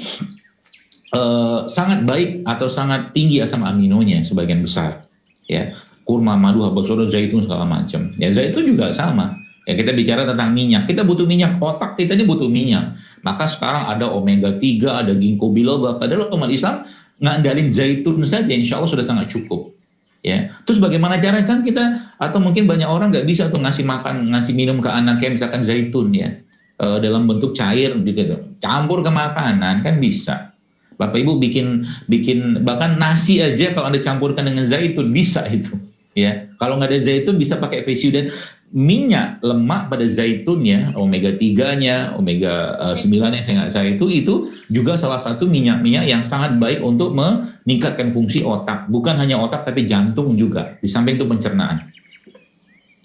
[SPEAKER 1] sangat baik atau sangat tinggi asam aminonya sebagian besar. Ya, kurma, madu, Abu Sauda, zaitun segala macam. Ya, zaitun juga sama. Ya, kita bicara tentang minyak. Kita butuh minyak, otak kita ini butuh minyak. Maka sekarang ada omega 3, ada ginkgo biloba. Padahal umat Islam ngandalin zaitun saja, insya Allah sudah sangat cukup. Ya, terus bagaimana caranya kan kita atau mungkin banyak orang nggak bisa tuh ngasih minum ke anaknya misalkan zaitun ya dalam bentuk cair gitu, campur ke makanan kan bisa. Bapak Ibu bikin bahkan nasi aja kalau Anda campurkan dengan zaitun bisa itu. Ya, kalau nggak ada zaitun bisa pakai VCU dan minyak lemak pada zaitun ya, omega 3-nya, omega 9-nya saya itu juga salah satu minyak-minyak yang sangat baik untuk meningkatkan fungsi otak. Bukan hanya otak tapi jantung juga. Di samping itu pencernaan.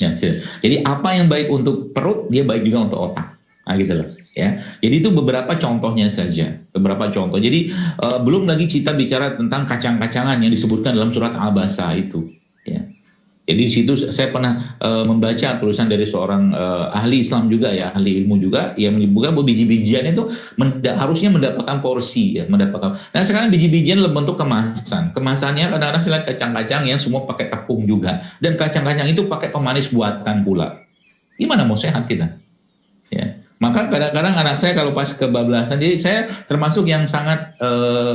[SPEAKER 1] Ya, jadi apa yang baik untuk perut dia baik juga untuk otak. Nah, gitu loh. Ya, jadi itu beberapa contohnya saja, beberapa contoh. Jadi belum lagi kita bicara tentang kacang-kacangan yang disebutkan dalam surat Al-Basa itu. Ya. Jadi di situ saya pernah membaca tulisan dari seorang ahli Islam juga ya, ahli ilmu juga yang menyebutkan bahwa biji-bijian itu harusnya mendapatkan porsi ya, mendapatkan. Nah sekarang biji-bijian dalam bentuk kemasan. Kemasannya kadang-kadang saya lihat kacang-kacang yang semua pakai tepung juga dan kacang-kacang itu pakai pemanis buatan pula. Gimana mau sehat kita? Ya. Maka kadang-kadang anak saya kalau pas kebablasan, jadi saya termasuk yang sangat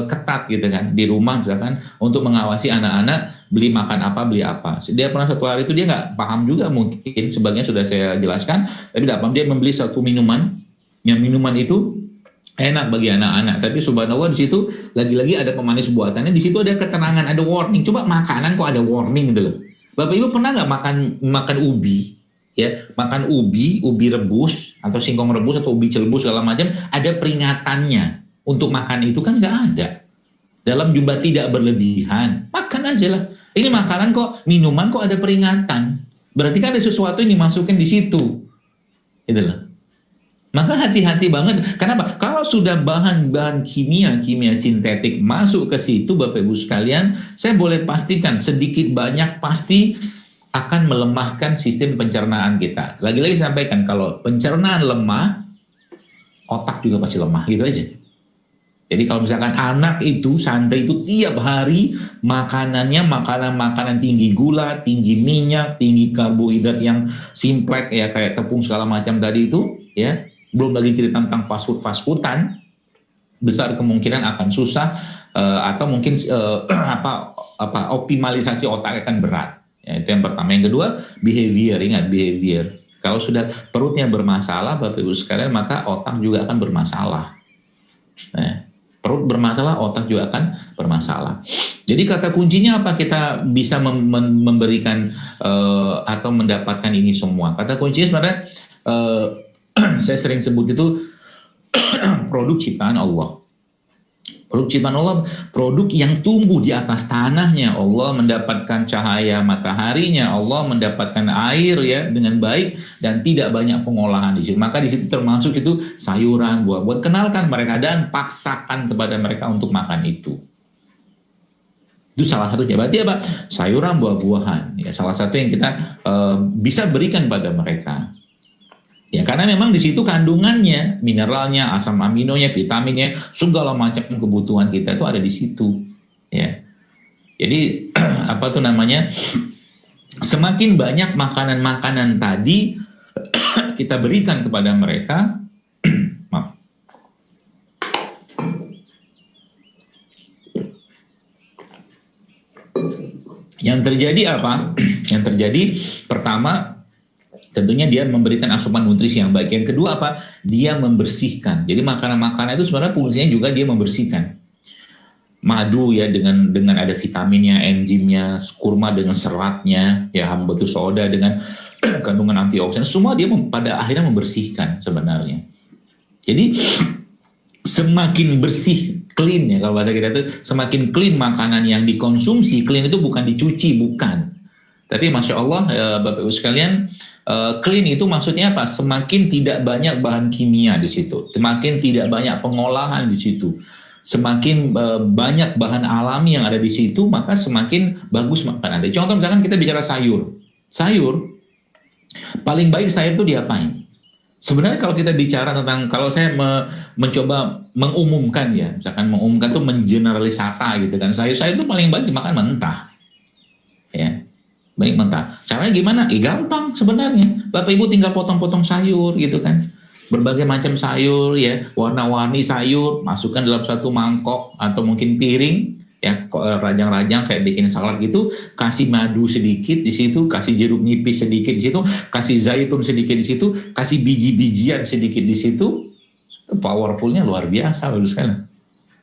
[SPEAKER 1] ketat gitu kan di rumah misalkan untuk mengawasi anak-anak beli makan apa, beli apa. Dia pernah satu hari itu dia nggak paham juga mungkin sebagian sudah saya jelaskan, tapi tidak paham dia membeli satu minuman, yang minuman itu enak bagi anak-anak, tapi subhanallah di situ lagi-lagi ada pemanis buatannya, di situ ada keterangan, ada warning. Coba makanan kok ada warning gitu loh. Bapak Ibu pernah nggak makan ubi? Ya, makan ubi rebus atau singkong rebus atau ubi celebus segala macam ada peringatannya untuk makan itu kan nggak ada dalam jumlah tidak berlebihan, makan aja lah. Ini makanan kok, minuman kok ada peringatan, berarti kan ada sesuatu yang dimasukin di situ, gitu loh. Maka hati-hati banget. Kenapa? Kalau sudah bahan-bahan kimia sintetik masuk ke situ, Bapak Ibu sekalian, saya boleh pastikan sedikit banyak pasti akan melemahkan sistem pencernaan kita. Lagi-lagi sampaikan kalau pencernaan lemah, otak juga pasti lemah, gitu aja. Jadi kalau misalkan anak itu, santri itu tiap hari makanannya makanan tinggi gula, tinggi minyak, tinggi karbohidrat yang simplek ya kayak tepung segala macam tadi itu, ya. Belum lagi cerita tentang fast foodan, besar kemungkinan akan susah atau mungkin optimalisasi otak akan berat. Ya, itu yang pertama. Yang kedua, behavior. Ingat, behavior. Kalau sudah perutnya bermasalah, Bapak Ibu sekalian, maka otak juga akan bermasalah. Nah, perut bermasalah, otak juga akan bermasalah. Jadi kata kuncinya apa? Kita bisa memberikan atau mendapatkan ini semua. Kata kuncinya sebenarnya saya sering sebut itu produk ciptaan Allah. Produk ciptaan Allah, produk yang tumbuh di atas tanahnya Allah, mendapatkan cahaya mataharinya Allah, mendapatkan air ya dengan baik dan tidak banyak pengolahan di situ. Maka di situ termasuk itu sayuran, buah-buahan. Kenalkan mereka dan paksakan kepada mereka untuk makan itu. Itu salah satunya. Berarti apa? Sayuran, buah-buahan. Ya, salah satu yang kita bisa berikan pada mereka. Ya, karena memang di situ kandungannya, mineralnya, asam aminonya, vitaminnya, segala macam kebutuhan kita itu ada di situ. Ya. Jadi apa tuh namanya? Semakin banyak makanan-makanan tadi kita berikan kepada mereka, maaf. Yang terjadi apa? Yang terjadi pertama, tentunya dia memberikan asupan nutrisi yang baik. Yang kedua apa? Dia membersihkan. Jadi makanan-makanan itu sebenarnya fungsinya juga dia membersihkan. Madu ya dengan ada vitaminnya, enzimnya, kurma dengan seratnya, ya habatus sauda dengan kandungan antioksidan. Semua dia pada akhirnya membersihkan sebenarnya. Jadi semakin bersih, clean ya kalau bahasa kita itu, semakin clean makanan yang dikonsumsi. Clean itu bukan dicuci, bukan. Tapi Masya Allah Bapak Ibu sekalian, clean itu maksudnya apa? Semakin tidak banyak bahan kimia di situ, semakin tidak banyak pengolahan di situ. semakin banyak bahan alami yang ada di situ, maka semakin bagus makanan. Contoh misalkan kita bicara sayur. Sayur, paling baik sayur itu diapain? Sebenarnya kalau kita bicara tentang, kalau saya mencoba mengumumkan ya, misalkan mengumumkan itu mengeneralisata gitu kan, sayur-sayur itu paling baik dimakan mentah. Ya, baik mentah. Caranya gimana? Gampang sebenarnya. Bapak Ibu tinggal potong-potong sayur gitu kan. Berbagai macam sayur ya, warna-warni sayur, masukkan dalam satu mangkok atau mungkin piring, ya rajang-rajang kayak bikin salad gitu, kasih madu sedikit di situ, kasih jeruk nipis sedikit di situ, kasih zaitun sedikit di situ, kasih biji-bijian sedikit di situ, powerfulnya luar biasa bagus sekali.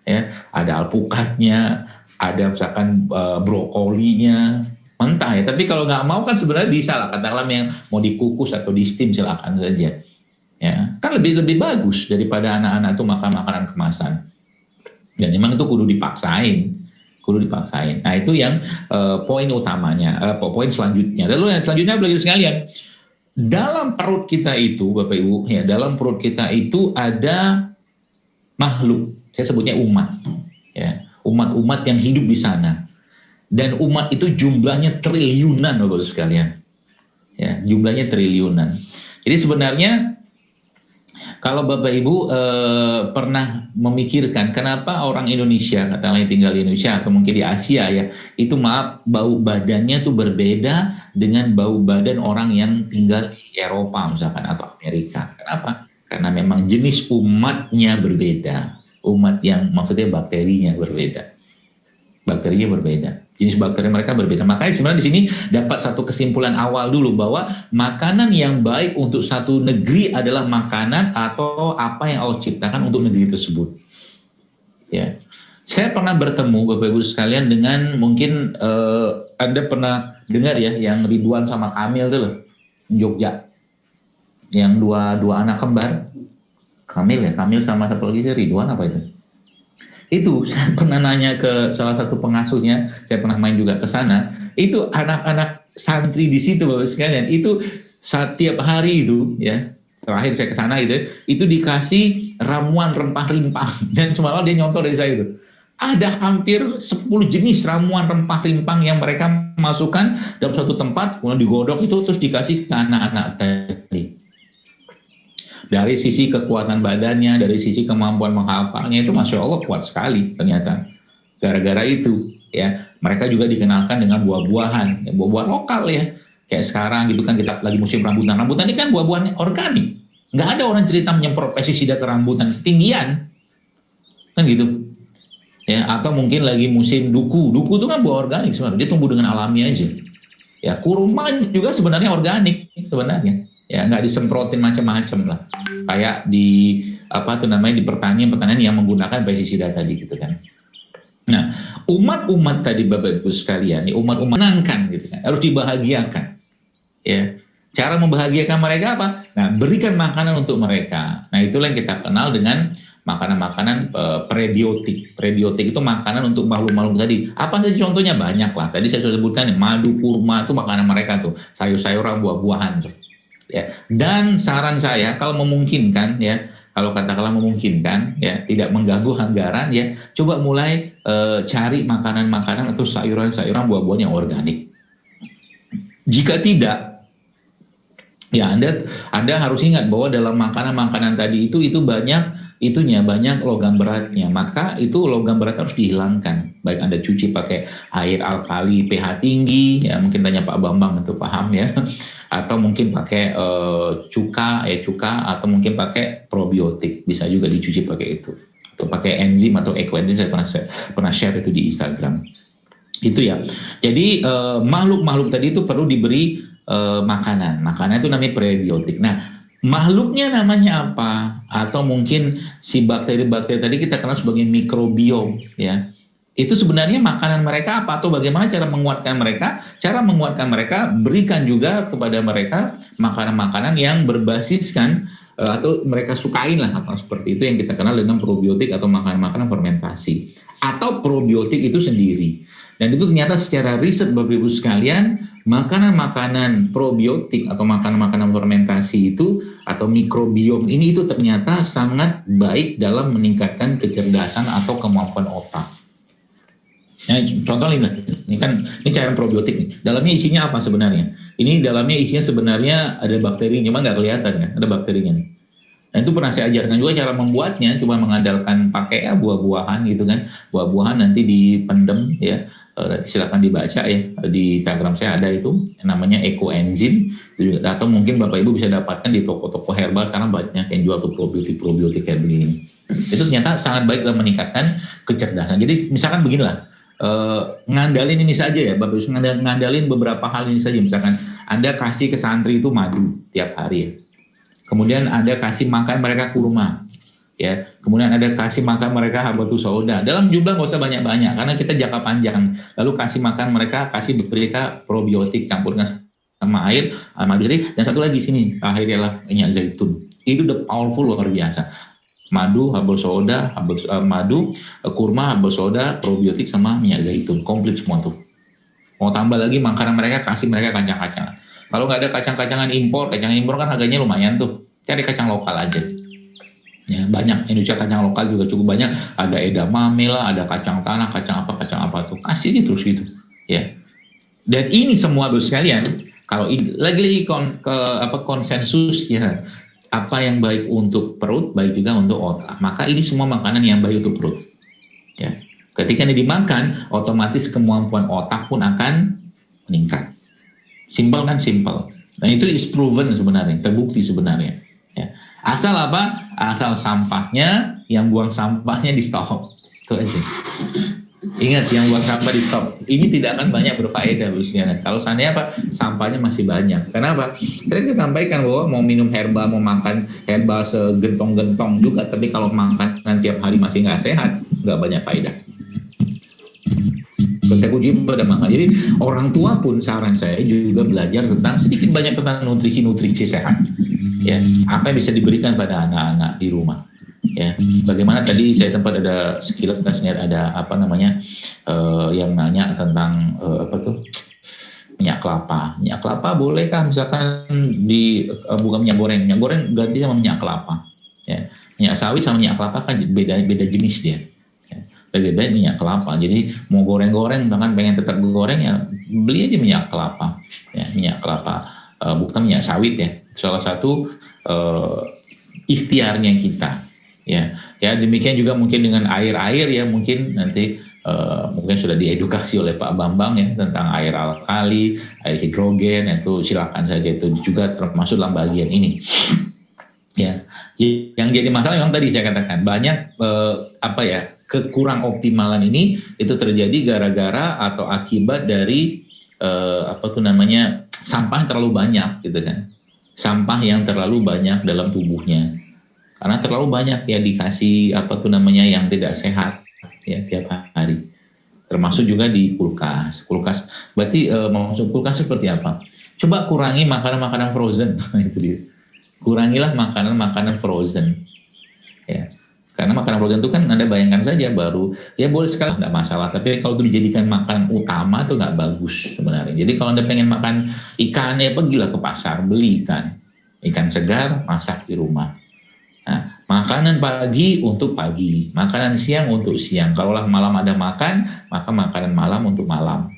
[SPEAKER 1] Ya, ada alpukatnya, ada misalkan brokolinya, mentah ya. Tapi kalau nggak mau kan sebenarnya bisa lah, katakanlah yang mau dikukus atau di steam silakan saja. Ya, kan lebih bagus daripada anak-anak itu makan makanan kemasan. Dan memang itu kudu dipaksain. Nah itu yang poin utamanya, poin selanjutnya. Lalu yang selanjutnya belajar sekalian, dalam perut kita itu, Bapak Ibu, ya dalam perut kita itu ada makhluk. Saya sebutnya umat, ya umat-umat yang hidup di sana. Dan umat itu jumlahnya triliunan, Bapak Ibu sekalian. Ya, jumlahnya triliunan. Jadi sebenarnya kalau Bapak Ibu pernah memikirkan kenapa orang Indonesia, katakanlah yang tinggal di Indonesia atau mungkin di Asia ya, itu bau badannya tuh berbeda dengan bau badan orang yang tinggal di Eropa misalkan atau Amerika. Kenapa? Karena memang jenis umatnya berbeda. Umat yang maksudnya bakterinya berbeda. Bakterinya berbeda. Jenis bakteri mereka berbeda. Makanya sebenarnya di sini dapat satu kesimpulan awal dulu bahwa makanan yang baik untuk satu negeri adalah makanan atau apa yang Allah ciptakan untuk negeri tersebut. Ya, saya pernah bertemu Bapak Ibu sekalian dengan mungkin Anda pernah dengar ya yang Ridwan sama Kamil itu loh, Jogja, yang dua anak kembar, Kamil sama satu lagi Ridwan apa itu? Itu saya pernah nanya ke salah satu pengasuhnya, saya pernah main juga ke sana. Itu anak-anak santri di situ Bapak sekalian, itu setiap hari itu ya, terakhir saya ke sana itu dikasih ramuan rempah-rimpah dan semalam dia nyontoh dari saya itu. Ada hampir 10 jenis ramuan rempah-rimpah yang mereka masukkan dalam satu tempat, kemudian digodok itu terus dikasih ke anak-anak tadi. Dari sisi kekuatan badannya, dari sisi kemampuan menghafalnya itu Masya Allah kuat sekali ternyata. Gara-gara itu ya, mereka juga dikenalkan dengan buah-buahan, buah-buahan lokal ya. Kayak sekarang gitu kan kita lagi musim rambutan. Rambutan ini kan buah-buahan organik. Nggak ada orang cerita menyemprot pestisida ke rambutan, ketinggian. Kan gitu. Ya, atau mungkin lagi musim duku. Duku itu kan buah organik sebenarnya, dia tumbuh dengan alami aja. Ya, kurma juga sebenarnya organik sebenarnya. Ya, nggak disemprotin macam-macam lah. Kayak di di pertanian yang menggunakan pestisida tadi gitu kan. Nah, umat-umat tadi Bapak Ibu sekalian, umat-umat menangkan gitu kan, harus dibahagiakan. Ya. Cara membahagiakan mereka apa? Nah, berikan makanan untuk mereka. Nah, itulah yang kita kenal dengan makanan-makanan prebiotik. Prebiotik itu makanan untuk makhluk-makhluk tadi. Apa saja contohnya? Banyak lah. Tadi saya sudah sebutkan madu, kurma itu makanan mereka tuh, sayur-sayuran, buah-buahan tuh. Ya. Dan saran saya kalau memungkinkan ya, kalau katakanlah memungkinkan ya, tidak mengganggu anggaran ya, coba mulai cari makanan-makanan atau sayuran-sayuran, buah-buahan yang organik. Jika tidak, ya Anda harus ingat bahwa dalam makanan-makanan tadi itu banyak logam beratnya, maka itu logam berat harus dihilangkan. Baik Anda cuci pakai air alkali pH tinggi, ya mungkin tanya Pak Bambang itu paham ya, atau mungkin pakai cuka atau mungkin pakai probiotik, bisa juga dicuci pakai itu, atau pakai enzim atau ekoenzim. Saya pernah share itu di Instagram. Itu ya. Jadi makhluk-makhluk tadi itu perlu diberi makanan itu namanya prebiotik. Nah, makhluknya namanya apa? Atau mungkin si bakteri-bakteri tadi kita kenal sebagai mikrobiom ya. Itu sebenarnya makanan mereka apa, atau bagaimana cara menguatkan mereka? Cara menguatkan mereka, berikan juga kepada mereka makanan-makanan yang berbasiskan atau mereka sukain lah, atau seperti itu yang kita kenal dengan probiotik atau makanan-makanan fermentasi atau probiotik itu sendiri. Dan itu ternyata secara riset Bapak Ibu sekalian, makanan-makanan probiotik atau makanan-makanan fermentasi itu atau mikrobiom ini itu ternyata sangat baik dalam meningkatkan kecerdasan atau kemampuan otak. Nah, contoh ini kan ini cairan probiotik nih. Dalamnya isinya apa sebenarnya? Ini dalamnya isinya sebenarnya ada bakteri, cuma nggak kelihatan kan, ada bakterinya. Dan itu pernah saya ajarkan juga cara membuatnya, cuma mengandalkan pakai buah-buahan gitu kan, buah-buahan nanti dipendem ya. Silakan dibaca ya, di Instagram saya ada itu namanya ekoenzim, atau mungkin Bapak Ibu bisa dapatkan di toko-toko herbal karena banyak yang jual tuh probiotik kayak begini. Itu ternyata sangat baik dalam meningkatkan kecerdasan. Jadi misalkan beginilah, ngandalin ini saja ya Bapak Ibu, ngandalin beberapa hal ini saja. Misalkan Anda kasih ke santri itu madu tiap hari ya. Kemudian Anda kasih makan mereka kurma. Ya, kemudian ada kasih makan mereka habatus sauda dalam jumlah nggak usah banyak-banyak karena kita jangka panjang. Lalu kasih makan mereka, kasih mereka probiotik campurkan sama air, madu dan satu lagi sini akhirnya lah minyak zaitun. Itu the powerful luar biasa. Madu, habatus sauda, madu, kurma, habatus sauda, probiotik sama minyak zaitun, komplit semua tuh. Mau tambah lagi makanan mereka, kasih mereka kacang-kacangan. Kalau nggak ada kacang-kacangan impor kan harganya lumayan tuh. Cari kacang lokal aja. Ya, banyak Indonesia kacang lokal juga cukup banyak, ada edamame lah, ada kacang tanah, kacang apa tuh, kasih gitu terus gitu ya. Dan ini semua Bapak sekalian, kalau lagi-lagi konsensus ya, apa yang baik untuk perut baik juga untuk otak, maka ini semua makanan yang baik untuk perut ya. Ketika ini dimakan, otomatis kemampuan otak pun akan meningkat. Simpel kan, simpel. Dan itu is proven sebenarnya, terbukti sebenarnya ya. Asal apa? Asal sampahnya, yang buang sampahnya di stop. Itu aja. Ingat, yang buang sampah di stop. Ini tidak akan banyak berfaedah. Kalau seandainya apa? Sampahnya masih banyak. Kenapa? Kita sampaikan bahwa mau minum herbal, mau makan herbal segentong-gentong juga. Tapi kalau makan tiap hari masih nggak sehat, nggak banyak faedah. Saya uji pada maka. Jadi orang tua pun saran saya juga belajar tentang sedikit banyak tentang nutrisi sehat. Ya, apa yang bisa diberikan pada anak-anak di rumah. Ya, bagaimana tadi saya sempat ada sekilasnya ada yang nanya tentang minyak kelapa. Minyak kelapa bolehkah misalkan bukan minyak goreng ganti sama minyak kelapa. Ya, minyak sawit sama minyak kelapa kan beda jenis dia. Lebih baik minyak kelapa. Jadi mau goreng-goreng, bahkan pengen tetap goreng ya beli aja minyak kelapa. Ya, minyak kelapa, bukan minyak sawit ya. Salah satu ikhtiarnya kita. Ya, demikian juga mungkin dengan air ya, mungkin nanti mungkin sudah diedukasi oleh Pak Bambang ya tentang air alkali, air hidrogen, itu silakan saja, itu juga termasuk dalam bagian ini. Ya, yang jadi masalah memang tadi saya katakan banyak kekurang optimalan ini itu terjadi gara-gara atau akibat dari sampah terlalu banyak gitu kan. Sampah yang terlalu banyak dalam tubuhnya. Karena terlalu banyak ya dikasih yang tidak sehat ya tiap hari. Termasuk juga di kulkas. Berarti maksud kulkas seperti apa? Coba kurangi makanan-makanan frozen. Itu dia. Kurangilah makanan-makanan frozen. Ya. Karena makanan frozen itu kan Anda bayangkan saja baru, ya boleh sekali nggak masalah, tapi kalau itu dijadikan makanan utama itu nggak bagus sebenarnya. Jadi kalau Anda pengen makan ikan ya pergilah ke pasar, beli ikan segar, masak di rumah. Nah, makanan pagi untuk pagi, makanan siang untuk siang. Kalaulah malam ada makan, maka makanan malam untuk malam.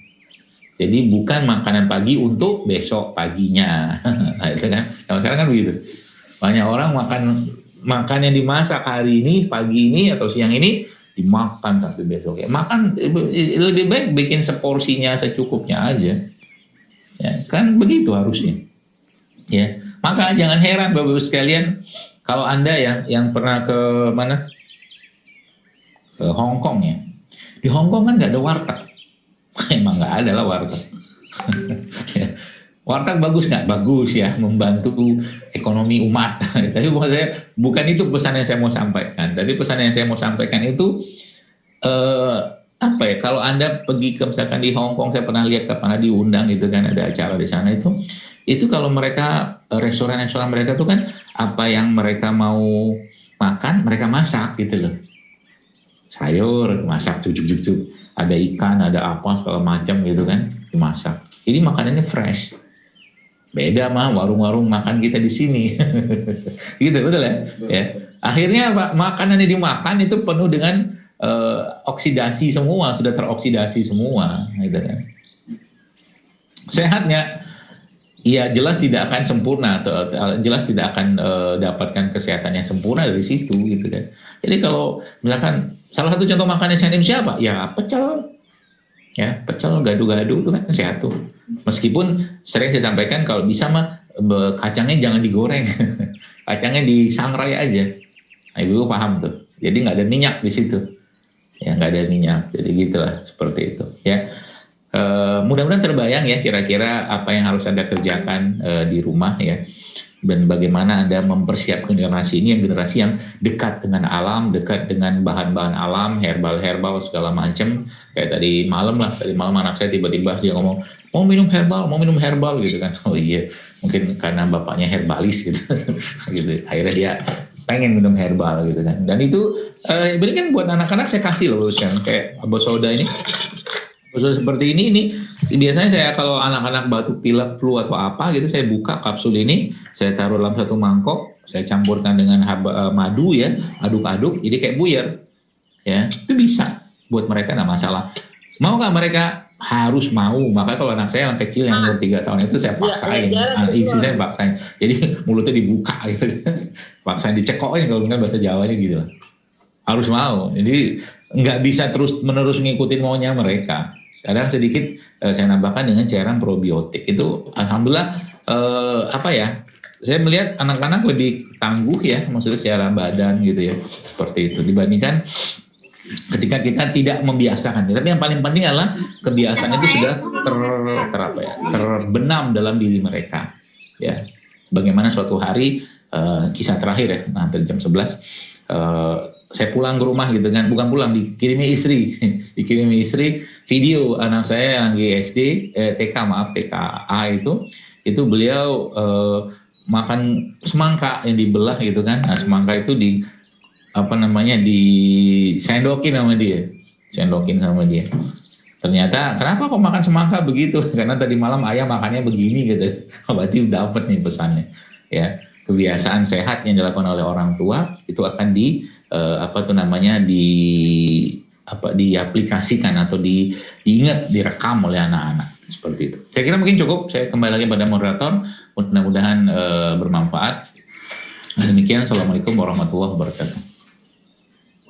[SPEAKER 1] Jadi bukan makanan pagi untuk besok paginya. Nah, itu kan, kalau sekarang kan begitu. Banyak orang makan yang dimasak hari ini, pagi ini atau siang ini dimakan tapi besok ya. Makan lebih baik bikin seporsinya secukupnya aja. Ya, kan begitu harusnya. Ya, maka jangan heran Bapak-Ibu sekalian kalau Anda yang pernah ke mana? Ke Hong Kong ya. Di Hong Kong kan nggak ada warteg. Emang nggak ada lah warteg. Ya. Warteg bagus nggak? Bagus ya, membantu ekonomi umat. Tapi bukan itu pesan yang saya mau sampaikan. Tapi pesan yang saya mau sampaikan itu kalau Anda pergi ke misalkan di Hong Kong, saya pernah lihat pernah diundang gitu kan, ada acara di sana itu kalau mereka restoran mereka tuh kan apa yang mereka mau makan mereka masak gitu loh. Sayur masak cucuk. ada ikan, ada apa segala macam gitu kan, dimasak. Ini makanannya fresh. Beda mah warung-warung makan kita di sini. Gitu, betul ya? Ya. Akhirnya apa? Makanan yang dimakan itu penuh dengan oksidasi semua, sudah teroksidasi semua, gitu kan. Sehatnya, ya jelas tidak akan sempurna, atau jelas tidak akan dapatkan kesehatan yang sempurna dari situ, gitu kan. Jadi kalau misalkan salah satu contoh makanan sehat siapa? Ya pecel, ya pecel gado-gado itu kan sehat tuh. Meskipun sering saya sampaikan kalau bisa mah kacangnya jangan digoreng, kacangnya disangrai aja. Nah, ibu paham tuh. Jadi nggak ada minyak di situ, ya nggak ada minyak. Jadi gitulah seperti itu. Ya, mudah-mudahan terbayang ya kira-kira apa yang harus Anda kerjakan di rumah ya, dan bagaimana Anda mempersiapkan generasi ini, yang generasi yang dekat dengan alam, dekat dengan bahan-bahan alam, herbal segala macam. Kayak tadi malam anak saya tiba-tiba dia ngomong mau minum herbal gitu kan. Oh iya, mungkin karena bapaknya herbalis gitu. Gitu. Akhirnya dia pengen minum herbal gitu kan. Dan itu berarti kan buat anak-anak saya kasih loh yang kayak Abah Soda ini. Kapsul seperti ini biasanya saya kalau anak-anak batuk pilek flu atau apa gitu, saya buka kapsul ini, saya taruh dalam satu mangkok, saya campurkan dengan madu ya, aduk-aduk, jadi kayak buyer ya, itu bisa buat mereka, nggak masalah. Mau nggak mereka? Harus mau. Maka kalau anak saya yang kecil yang umur 3 tahun itu saya paksain, isi saya paksain, jadi mulutnya dibuka gitu, paksain dicekokin kalau nggak bahasa Jawanya gitu lah. Harus mau, jadi nggak bisa terus-menerus ngikutin maunya mereka. Kadang sedikit saya nambahkan dengan cairan probiotik. Itu alhamdulillah saya melihat anak-anak lebih tangguh ya, maksudnya secara badan gitu ya, seperti itu dibandingkan ketika kita tidak membiasakan. Tapi yang paling penting adalah kebiasaan itu sudah terbenam dalam diri mereka. Ya, bagaimana suatu hari kisah terakhir ya, hampir jam 11 saya pulang ke rumah gitu kan, bukan pulang, dikirimi istri video anak saya yang lagi SD, TKA itu beliau makan semangka yang dibelah gitu kan. Nah, semangka itu disendokin sama dia. Ternyata kenapa kok makan semangka begitu? Karena tadi malam ayah makannya begini gitu. Berarti dapat nih pesannya. Ya, kebiasaan sehat yang dilakukan oleh orang tua itu akan diaplikasikan atau diingat, direkam oleh anak-anak seperti itu. Saya kira mungkin cukup. Saya kembali lagi pada moderator. Mudah-mudahan bermanfaat. Demikian. Assalamualaikum warahmatullahi wabarakatuh.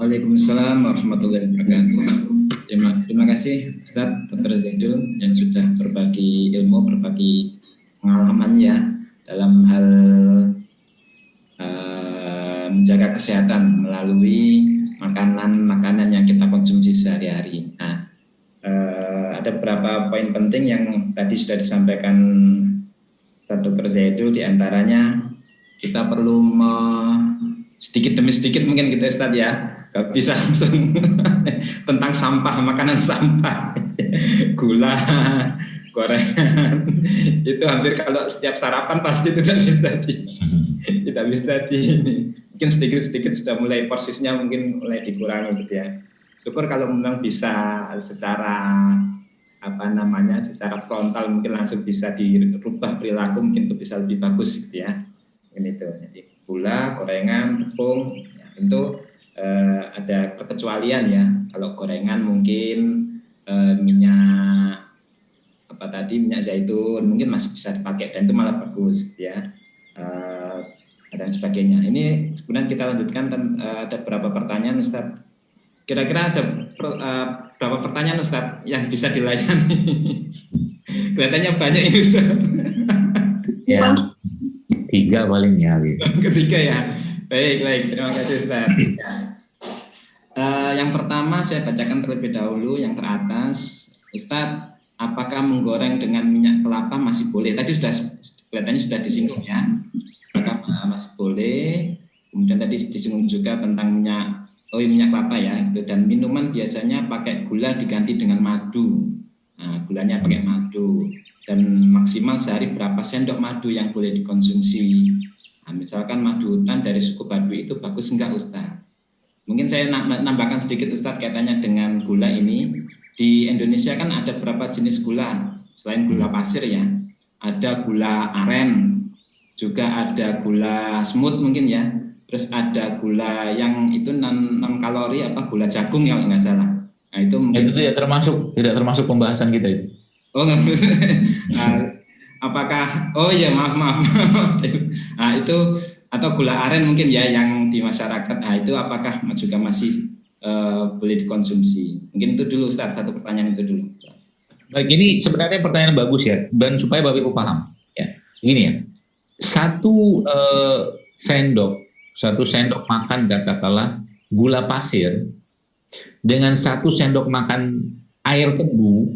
[SPEAKER 2] Waalaikumsalam warahmatullahi wabarakatuh. Terima kasih Ustaz Dr. Zaidul yang sudah berbagi ilmu, berbagi pengalaman ya dalam hal menjaga kesehatan melalui makanan yang kita konsumsi sehari-hari. Nah, ada beberapa poin penting yang tadi sudah disampaikan Ustaz Dr. Zaidul, di antaranya kita perlu sedikit demi sedikit mungkin kita Ustaz ya, gak bisa langsung tentang sampah, makanan sampah, gula, gorengan, itu hampir kalau setiap sarapan pasti tidak bisa mungkin sedikit-sedikit sudah mulai porsinya mungkin mulai dikurangi gitu ya. Syukur kalau memang bisa secara secara frontal mungkin langsung bisa dirubah perilaku, mungkin itu bisa lebih bagus gitu ya. Mungkin itu. Jadi gula, gorengan, tepung, ya, tentu ada perkecualian ya. Kalau gorengan mungkin minyak zaitun mungkin masih bisa dipakai dan itu malah bagus gitu ya. Dan sebagainya. Ini kemudian kita lanjutkan, ada beberapa pertanyaan Ustaz. Kira-kira ada berapa pertanyaan Ustaz yang bisa dilayani? Kelihatannya banyak ini Ustaz.
[SPEAKER 1] Ya, 3 paling ya.
[SPEAKER 2] Ketiga ya. Baik. Terima kasih Ustaz. Yang pertama saya bacakan terlebih dahulu yang teratas. Ustaz, apakah menggoreng dengan minyak kelapa masih boleh? Tadi kelihatannya sudah disinggung ya. Masih boleh. Kemudian tadi disinggung juga tentang minyak kelapa ya, gitu. Dan minuman biasanya pakai gula diganti dengan madu. Nah, gulanya pakai madu. Dan maksimal sehari berapa sendok madu yang boleh dikonsumsi. Nah, misalkan madu hutan dari suku Baduy itu bagus enggak Ustaz? Mungkin saya nambahkan sedikit Ustaz kaitannya dengan gula ini. di Indonesia kan ada berapa jenis gula selain gula pasir ya. Ada gula aren, juga ada gula smooth mungkin ya. Terus ada gula yang itu non kalori gula jagung ya kalau nggak salah. Nah itu mungkin
[SPEAKER 1] itu tidak termasuk pembahasan kita itu.
[SPEAKER 2] Oh nggak. Apakah? Oh ya maaf. Nah itu atau gula aren mungkin ya yang di masyarakat. Nah itu apakah juga masih boleh dikonsumsi? Mungkin itu dulu Ustaz, satu pertanyaan itu dulu.
[SPEAKER 1] Baik, ini sebenarnya pertanyaan bagus ya, dan supaya Bapak Ibu paham. Ya, gini ya, satu sendok makan katakanlah gula pasir dengan 1 sendok makan air tebu,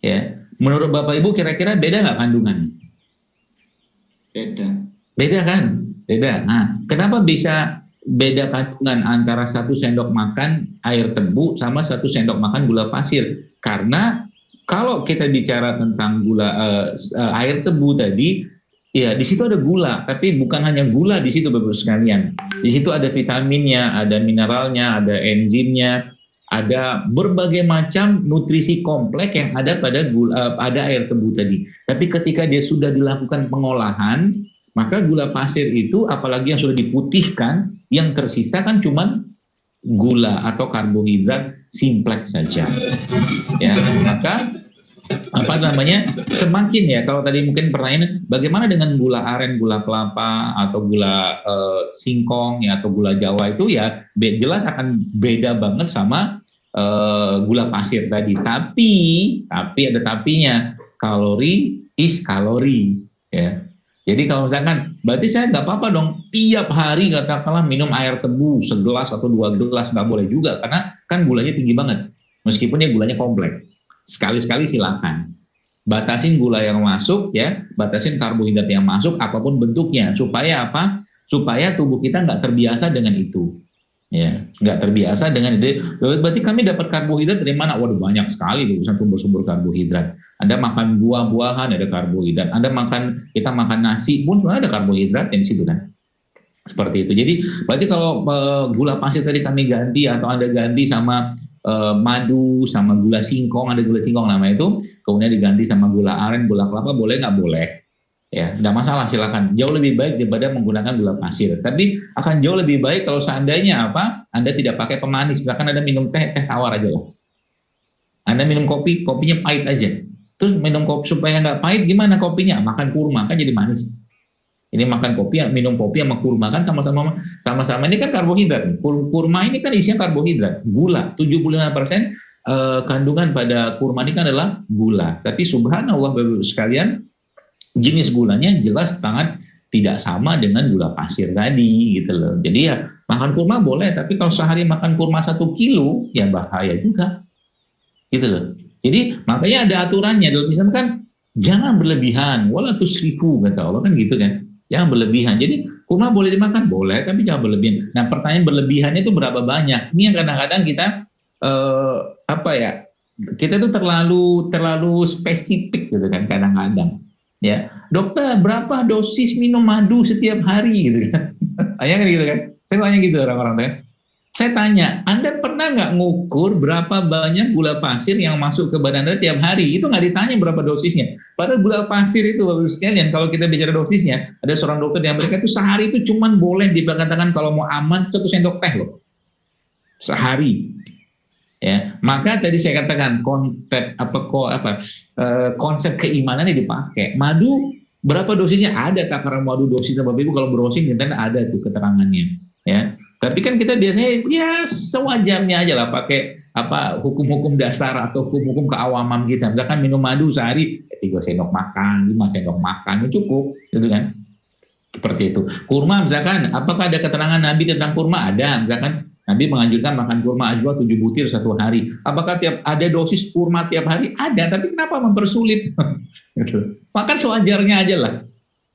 [SPEAKER 1] ya, menurut Bapak Ibu kira-kira beda nggak kandungannya? Beda kan? Beda. Nah, kenapa bisa beda kandungan antara 1 sendok makan air tebu sama 1 sendok makan gula pasir? Karena kalau kita bicara tentang gula air tebu tadi, ya di situ ada gula, tapi bukan hanya gula di situ Bapak sekalian. Di situ ada vitaminnya, ada mineralnya, ada enzimnya, ada berbagai macam nutrisi kompleks yang ada pada ada air tebu tadi. Tapi ketika dia sudah dilakukan pengolahan, maka gula pasir itu apalagi yang sudah diputihkan, yang tersisa kan cuman gula atau karbohidrat simpleks saja. Ya, maka semakin ya, kalau tadi mungkin pertanyaan bagaimana dengan gula aren, gula kelapa atau gula singkong ya atau gula Jawa itu ya jelas akan beda banget sama gula pasir tadi. Tapi ada tapinya, kalori is kalori ya. Jadi kalau misalkan, berarti saya nggak apa-apa dong tiap hari katakanlah minum air tebu segelas atau 2 gelas, nggak boleh juga karena kan gulanya tinggi banget. Meskipun ya gulanya kompleks, sekali-sekali silakan. Batasin gula yang masuk ya, batasin karbohidrat yang masuk apapun bentuknya. Supaya apa? Supaya tubuh kita nggak terbiasa dengan itu. Ya, nggak terbiasa dengan itu. Berarti kami dapat karbohidrat dari mana? Waduh banyak sekali sumber-sumber karbohidrat. Ada makan buah-buahan, ada karbohidrat. Kita makan nasi pun ada karbohidrat di situ kan. Seperti itu. Jadi berarti kalau gula pasir tadi kami ganti atau Anda ganti sama madu, sama gula singkong, ada gula singkong nama itu, kemudian diganti sama gula aren, gula kelapa, boleh nggak? Boleh. Ya, nggak masalah, silakan. Jauh lebih baik daripada menggunakan gula pasir. Tapi akan jauh lebih baik kalau seandainya Anda tidak pakai pemanis. Bahkan Anda minum teh tawar aja lah. Anda minum kopi, kopinya pahit aja. Terus minum kopi supaya nggak pahit, gimana kopinya? Makan kurma kan jadi manis. Ini makan kopi, minum kopi sama kurma kan sama-sama ini kan karbohidrat. Kurma ini kan isinya karbohidrat, gula. 75% kandungan pada kurma ini kan adalah gula. Tapi subhanallah Bapak sekalian, jenis gulanya jelas sangat tidak sama dengan gula pasir tadi gitu loh. Jadi ya makan kurma boleh, tapi kalau sehari makan kurma 1 kilo ya bahaya juga. Gitu loh. Jadi makanya ada aturannya. Dalam Islam kan jangan berlebihan, wala tusrifu kata Allah kan gitu kan. Jangan berlebihan. Jadi kurma boleh dimakan, boleh, tapi jangan berlebihan. Nah, pertanyaan berlebihannya itu berapa banyak? Ini yang kadang-kadang kita kita tuh terlalu spesifik gitu kan kadang-kadang. Ya, dokter berapa dosis minum madu setiap hari gitu kan? Ayah kan gitu kan? Saya tanya gitu orang-orang kan. Saya tanya, Anda pernah nggak ngukur berapa banyak gula pasir yang masuk ke badan Anda tiap hari? Itu nggak ditanya berapa dosisnya. Padahal gula pasir itu, Bapak sekalian, kalau kita bicara dosisnya, ada seorang dokter di Amerika itu sehari itu cuman boleh dikatakan kalau mau aman 1 sendok teh loh. Sehari. Ya, maka tadi saya katakan konsep keimanannya dipakai. Madu berapa dosisnya? Ada takaran madu dosisnya Bapak Ibu, kalau browsing internet ada tuh keterangannya. Ya. Tapi kan kita biasanya ya sewajarnya aja lah pakai hukum-hukum dasar atau hukum-hukum keawaman kita. Misalkan minum madu sehari 3 sendok makan, 5 sendok makan itu cukup, gitu kan? Seperti itu. Kurma misalkan, apakah ada keterangan Nabi tentang kurma? Ada, misalkan Nabi menganjurkan makan kurma ajwa 7 butir 1 hari. Apakah ada dosis kurma tiap hari? Ada, tapi kenapa mempersulit? Makan sewajarnya aja lah,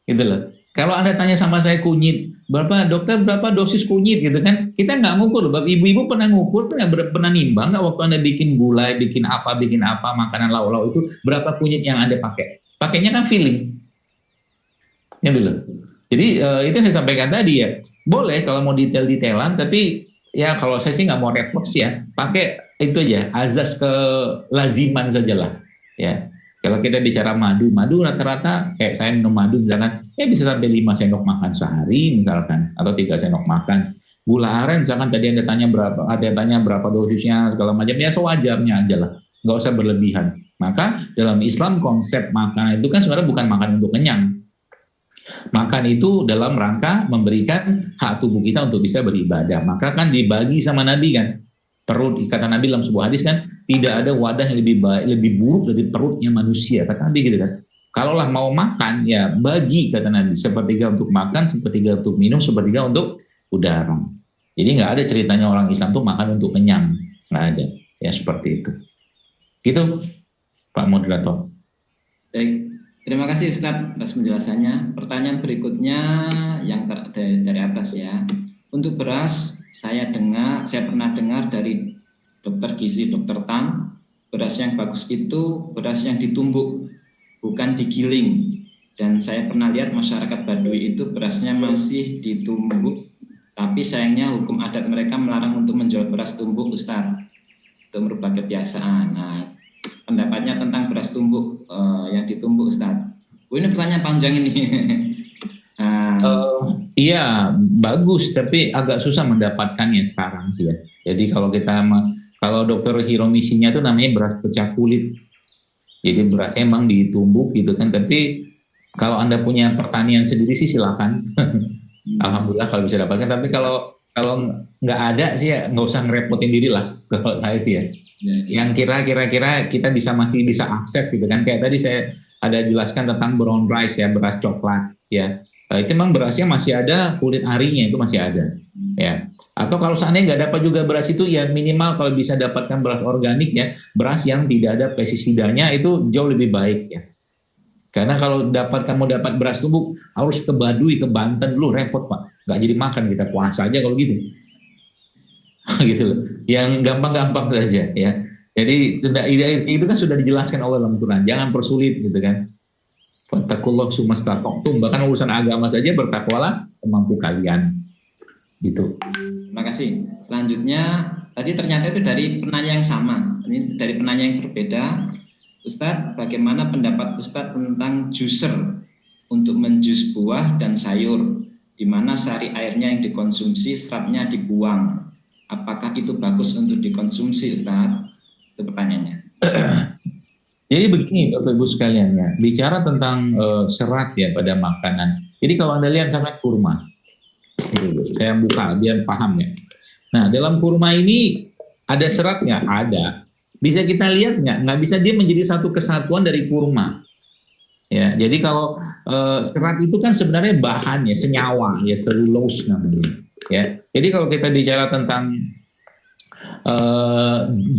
[SPEAKER 1] gitu loh. Kalau Anda tanya sama saya kunyit, dokter berapa dosis kunyit gitu kan? Kita nggak ngukur. Ibu-ibu pernah ngukur, pernah nimbang nggak waktu Anda bikin gulai, bikin apa, makanan lauk-lauk itu berapa kunyit yang Anda pakai? Pakainya kan feeling. Ya dulu. Jadi itu saya sampaikan tadi ya. Boleh kalau mau detail-detailan, tapi ya kalau saya sih nggak mau repot ya. Pakai itu aja, azas kelaziman sajalah. Ya, kalau kita bicara madu rata-rata kayak saya minum madu misalkan, ya bisa sampai 5 sendok makan sehari misalkan, atau 3 sendok makan. Gula aren misalkan tadi ada tanya berapa dosisnya segala macam, ya sewajarnya aja lah, nggak usah berlebihan. Maka dalam Islam konsep makan itu kan sebenarnya bukan makan untuk kenyang. Makan itu dalam rangka memberikan hak tubuh kita untuk bisa beribadah. Maka kan dibagi sama Nabi kan, perut, kata Nabi dalam sebuah hadis kan, tidak ada wadah yang lebih baik, lebih buruk dari perutnya manusia, kata Nabi gitu kan. Kalaulah mau makan, ya bagi, kata Nabi, sepertiga untuk makan, sepertiga untuk minum, sepertiga untuk udara. Jadi nggak ada ceritanya orang Islam tuh makan untuk kenyang, nggak ada. Ya seperti itu. Gitu, Pak Moderator.
[SPEAKER 2] Baik, terima kasih Ustadz atas penjelasannya. Pertanyaan berikutnya yang dari atas ya. Untuk beras, saya pernah dengar dari dokter gizi, dokter Tan, beras yang bagus itu beras yang ditumbuk, bukan digiling. Dan saya pernah lihat masyarakat Baduy itu berasnya masih ditumbuk, tapi sayangnya hukum adat mereka melarang untuk menjual beras tumbuk, Ustadz, untuk merubah kebiasaan. Nah, pendapatnya tentang beras tumbuk yang ditumbuk, Ustadz. Ini pertanyaan panjang ini.
[SPEAKER 1] Iya, bagus, tapi agak susah mendapatkannya sekarang sih ya. Jadi kalau dokter Hiromisinya itu namanya beras pecah kulit. Jadi berasnya emang ditumbuk gitu kan, tapi kalau Anda punya pertanian sendiri sih silakan. Alhamdulillah kalau bisa dapatkan, tapi kalau nggak ada sih ya nggak usah ngerepotin diri lah kalau saya sih ya. Yang kira-kira kita masih bisa akses gitu kan, kayak tadi saya ada jelaskan tentang brown rice ya, beras coklat ya. Itu memang berasnya masih ada kulit arinya, itu masih ada ya. Atau kalau seandainya nggak dapat juga beras itu, ya minimal kalau bisa dapatkan beras organik ya, beras yang tidak ada pestisidanya, itu jauh lebih baik ya. Karena kalau kamu dapat beras tumbuk harus ke Baduy, ke Banten dulu, repot Pak. Nggak jadi makan, kita puasa aja kalau gitu. Gitu loh. Yang gampang-gampang saja ya. Jadi itu kan sudah dijelaskan Allah dalam Quran. Jangan persulit gitu kan. Fattaqullaha sumastata'tum. Bahkan urusan agama saja bertakwalah semampu kalian. Gitu.
[SPEAKER 2] Terima kasih. Selanjutnya tadi ternyata itu dari penanya yang sama. Ini dari penanya yang berbeda. Ustadz, bagaimana pendapat Ustadz tentang juicer untuk menjus buah dan sayur, di mana sari airnya yang dikonsumsi, seratnya dibuang? Apakah itu bagus untuk dikonsumsi, Ustadz? Itu pertanyaannya.
[SPEAKER 1] Jadi begini Bapak Ibu sekalian ya, bicara tentang serat ya pada makanan. Jadi kalau Anda lihat sangat kurma, saya buka biar paham ya. Nah dalam kurma ini ada seratnya? Ada. Bisa kita lihat nggak? Nggak bisa dia menjadi satu kesatuan dari kurma. Ya, jadi kalau serat itu kan sebenarnya bahannya senyawa ya, selulose namanya. Ya, jadi kalau kita bicara tentang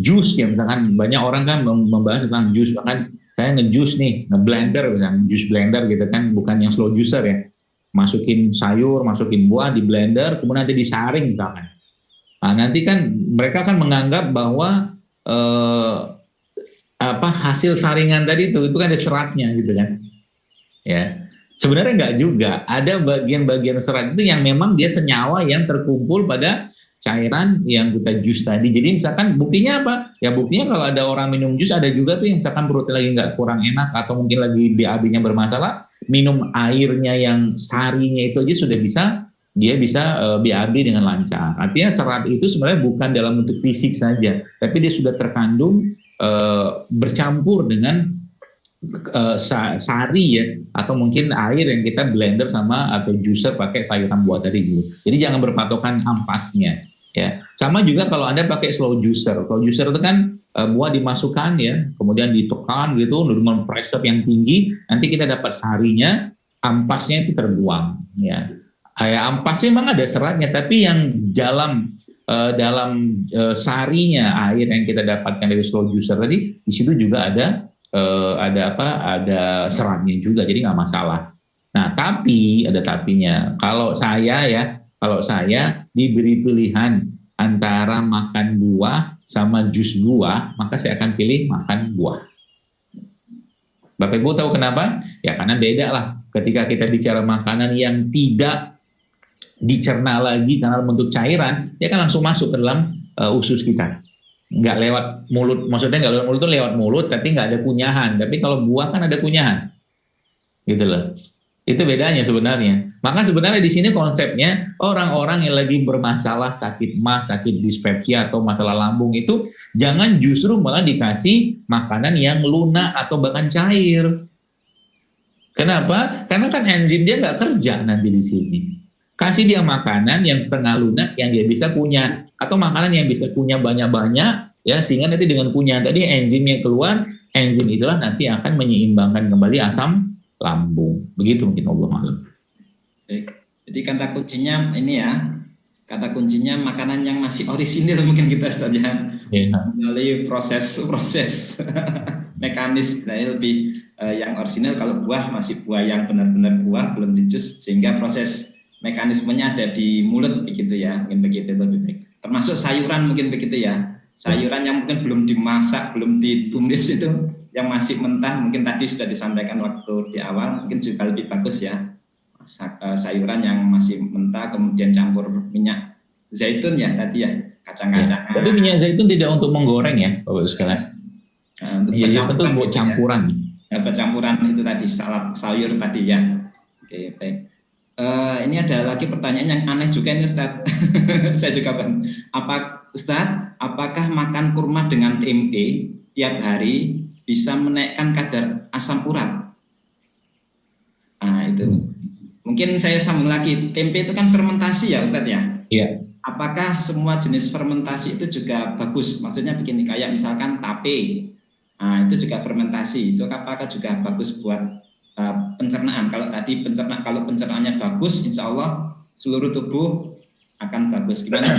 [SPEAKER 1] jus ya, misalkan banyak orang kan membahas tentang jus, bahkan saya ngejus nih, ngeblender, misalkan jus blender gitu kan, bukan yang slow juicer ya. Masukin sayur, masukin buah di blender, kemudian nanti disaring misalkan. Nah, nanti kan mereka kan menganggap bahwa hasil saringan tadi itu kan ada seratnya gitu kan ya. Sebenarnya enggak juga, ada bagian-bagian serat itu yang memang dia senyawa yang terkumpul pada cairan yang kita jus tadi. Jadi misalkan buktinya apa ya, buktinya kalau ada orang minum jus, ada juga tuh yang misalkan perutnya lagi nggak kurang enak atau mungkin lagi BAB-nya bermasalah, minum airnya yang sarinya itu aja sudah bisa BAB dengan lancar. Artinya serat itu sebenarnya bukan dalam bentuk fisik saja, tapi dia sudah terkandung bercampur dengan sari ya, atau mungkin air yang kita blender atau juicer pakai sayuran buah tadi gitu. Jadi jangan berpatokan ampasnya ya. Sama juga kalau Anda pakai slow juicer. Slow juicer itu kan buah dimasukkan ya, kemudian ditekan gitu dengan pressure yang tinggi, nanti kita dapat sarinya, ampasnya itu terbuang ya. Kayak ampasnya memang ada seratnya, tapi yang dalam sarinya air yang kita dapatkan dari slow juicer tadi, di situ juga ada seratnya juga, jadi nggak masalah. Nah, tapi ada tapinya. Kalau saya diberi pilihan antara makan buah sama jus buah, maka saya akan pilih makan buah. Bapak Ibu tahu kenapa? Ya karena beda lah. Ketika kita bicara makanan yang tidak dicerna lagi karena bentuk cairan, dia kan langsung masuk ke dalam usus kita. nggak lewat mulut, maksudnya nggak lewat mulut itu lewat mulut tapi nggak ada kunyahan. Tapi kalau buah kan ada kunyahan, gitu loh. Itu bedanya sebenarnya. Maka sebenarnya di sini konsepnya orang-orang yang lagi bermasalah sakit MAS, sakit dispepsia atau masalah lambung itu jangan justru malah dikasih makanan yang lunak atau bahkan cair. Kenapa? Karena kan enzim dia nggak kerja nanti di sini. Kasih dia makanan yang setengah lunak yang dia bisa punya, atau makanan yang bisa punya banyak-banyak, ya, sehingga nanti dengan punya tadi enzimnya keluar, enzim itulah nanti akan menyeimbangkan kembali asam lambung. Begitu mungkin Allah malam.
[SPEAKER 2] Jadi kata kuncinya ini ya, kata kuncinya makanan yang masih orisinil mungkin kita saja melalui proses mekanis lebih yang orisinil. Kalau buah masih buah yang benar-benar buah belum dijus, sehingga proses mekanismenya ada di mulut begitu ya, mungkin begitu lebih baik. Termasuk sayuran mungkin begitu ya, sayuran yang mungkin belum dimasak, belum ditumis itu, yang masih mentah mungkin tadi sudah disampaikan waktu di awal, mungkin juga lebih bagus ya. Sayuran yang masih mentah kemudian campur minyak zaitun ya tadi ya, kacang-kacangan.
[SPEAKER 1] Tapi minyak zaitun tidak untuk menggoreng ya Bapak sekalian.
[SPEAKER 2] Untuk
[SPEAKER 1] itu buat campuran.
[SPEAKER 2] Ya, campuran itu tadi sayur tadi ya. Oke, baik. Ini ada lagi pertanyaan yang aneh juga ini Ustaz. Saya juga Ustaz, apakah makan kurma dengan tempe tiap hari bisa menaikkan kadar asam urat? Nah, itu. Mungkin saya sambung lagi. Tempe itu kan fermentasi ya Ustaz ya?
[SPEAKER 1] Iya.
[SPEAKER 2] Apakah semua jenis fermentasi itu juga bagus? Maksudnya begini, kayak misalkan tape. Nah, itu juga fermentasi. Itu apakah juga bagus buat pencernaan? Kalau pencernaannya bagus, insya Allah seluruh tubuh akan bagus. Gimana?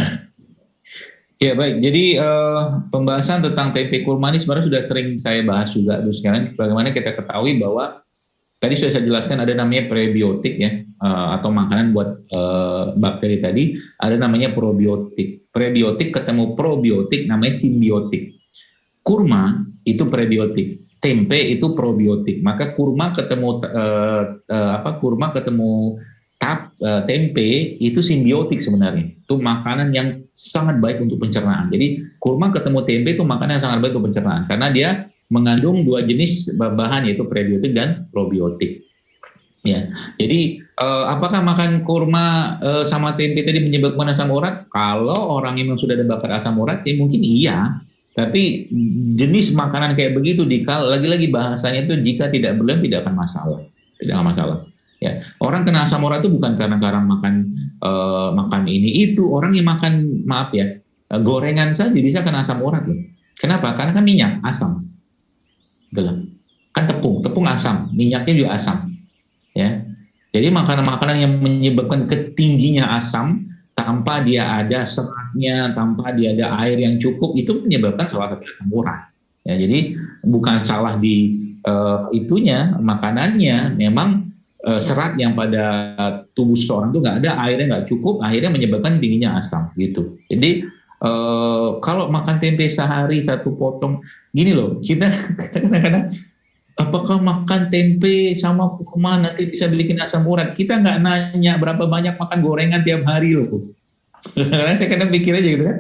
[SPEAKER 1] Ya baik, jadi pembahasan tentang tempe kurma ini sebenarnya sudah sering saya bahas juga terus sekarang. Sebagaimana kita ketahui bahwa tadi sudah saya jelaskan ada namanya prebiotik ya, atau makanan buat bakteri tadi, ada namanya probiotik. Prebiotik ketemu probiotik namanya simbiotik. Kurma itu prebiotik. Tempe itu probiotik, maka kurma ketemu tempe itu simbiotik sebenarnya. Itu makanan yang sangat baik untuk pencernaan. Jadi kurma ketemu tempe itu makanan yang sangat baik untuk pencernaan karena dia mengandung dua jenis bahan yaitu prebiotik dan probiotik. Ya, jadi apakah makan kurma sama tempe tadi menyebabkan asam urat? Kalau orang yang sudah ada bakat asam urat, sih mungkin iya. Tapi jenis makanan kayak begitu lagi-lagi bahasanya itu jika tidak berlebihan tidak akan masalah, tidak masalah. Ya, orang kena asam urat itu bukan karena makan ini itu, orang yang makan gorengan saja bisa kena asam urat loh. Kenapa? Karena kan minyak asam, kan tepung asam, minyaknya juga asam. Ya, jadi makanan-makanan yang menyebabkan ketingginya asam tanpa dia ada seratnya, tanpa dia ada air yang cukup, itu menyebabkan salah satu asam urat. Ya, jadi bukan salah di itunya, makanannya, memang serat yang pada tubuh seseorang itu nggak ada, airnya nggak cukup, akhirnya menyebabkan tingginya asam gitu. Jadi kalau makan tempe sehari satu potong, gini loh, kita kadang-kadang apakah makan tempe sama kurma nanti bisa bikin asam urat? Kita nggak nanya berapa banyak makan gorengan tiap hari loh. Karena saya kadang pikir aja gitu kan.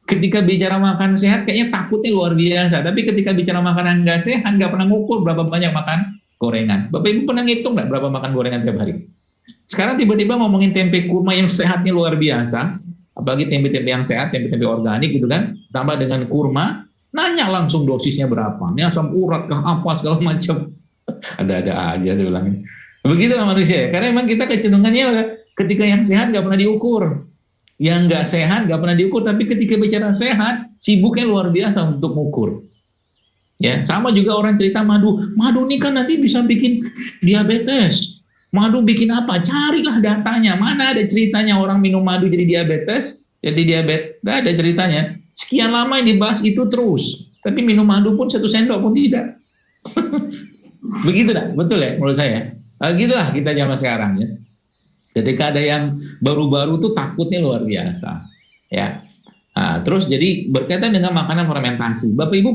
[SPEAKER 1] Ketika bicara makan sehat kayaknya takutnya luar biasa. Tapi ketika bicara makanan nggak sehat nggak pernah ngukur berapa banyak makan gorengan. Bapak Ibu pernah ngitung nggak berapa makan gorengan tiap hari? Sekarang tiba-tiba ngomongin tempe kurma yang sehatnya luar biasa. Apalagi tempe-tempe yang sehat, tempe-tempe organik gitu kan. Tambah dengan kurma. Nanya langsung dosisnya berapa, ini asam urat kah apa segala macam. Ada-ada aja dia bilang. Begitulah manusia ya, karena memang kita kecenderungannya ketika yang sehat nggak pernah diukur, yang nggak sehat nggak pernah diukur, tapi ketika bicara sehat sibuknya luar biasa untuk mengukur. Ya, sama juga orang cerita madu ini kan nanti bisa bikin diabetes. Madu bikin apa? Carilah datanya, mana ada ceritanya orang minum madu jadi diabetes, nggak ada ceritanya. Sekian lama yang dibahas itu terus, tapi minum madu pun 1 sendok pun tidak. Begitu dah, betul ya menurut saya. Gitulah kita zaman sekarang ya. Ketika ada yang baru-baru tuh takutnya luar biasa, ya. Terus jadi berkaitan dengan makanan fermentasi, Bapak Ibu,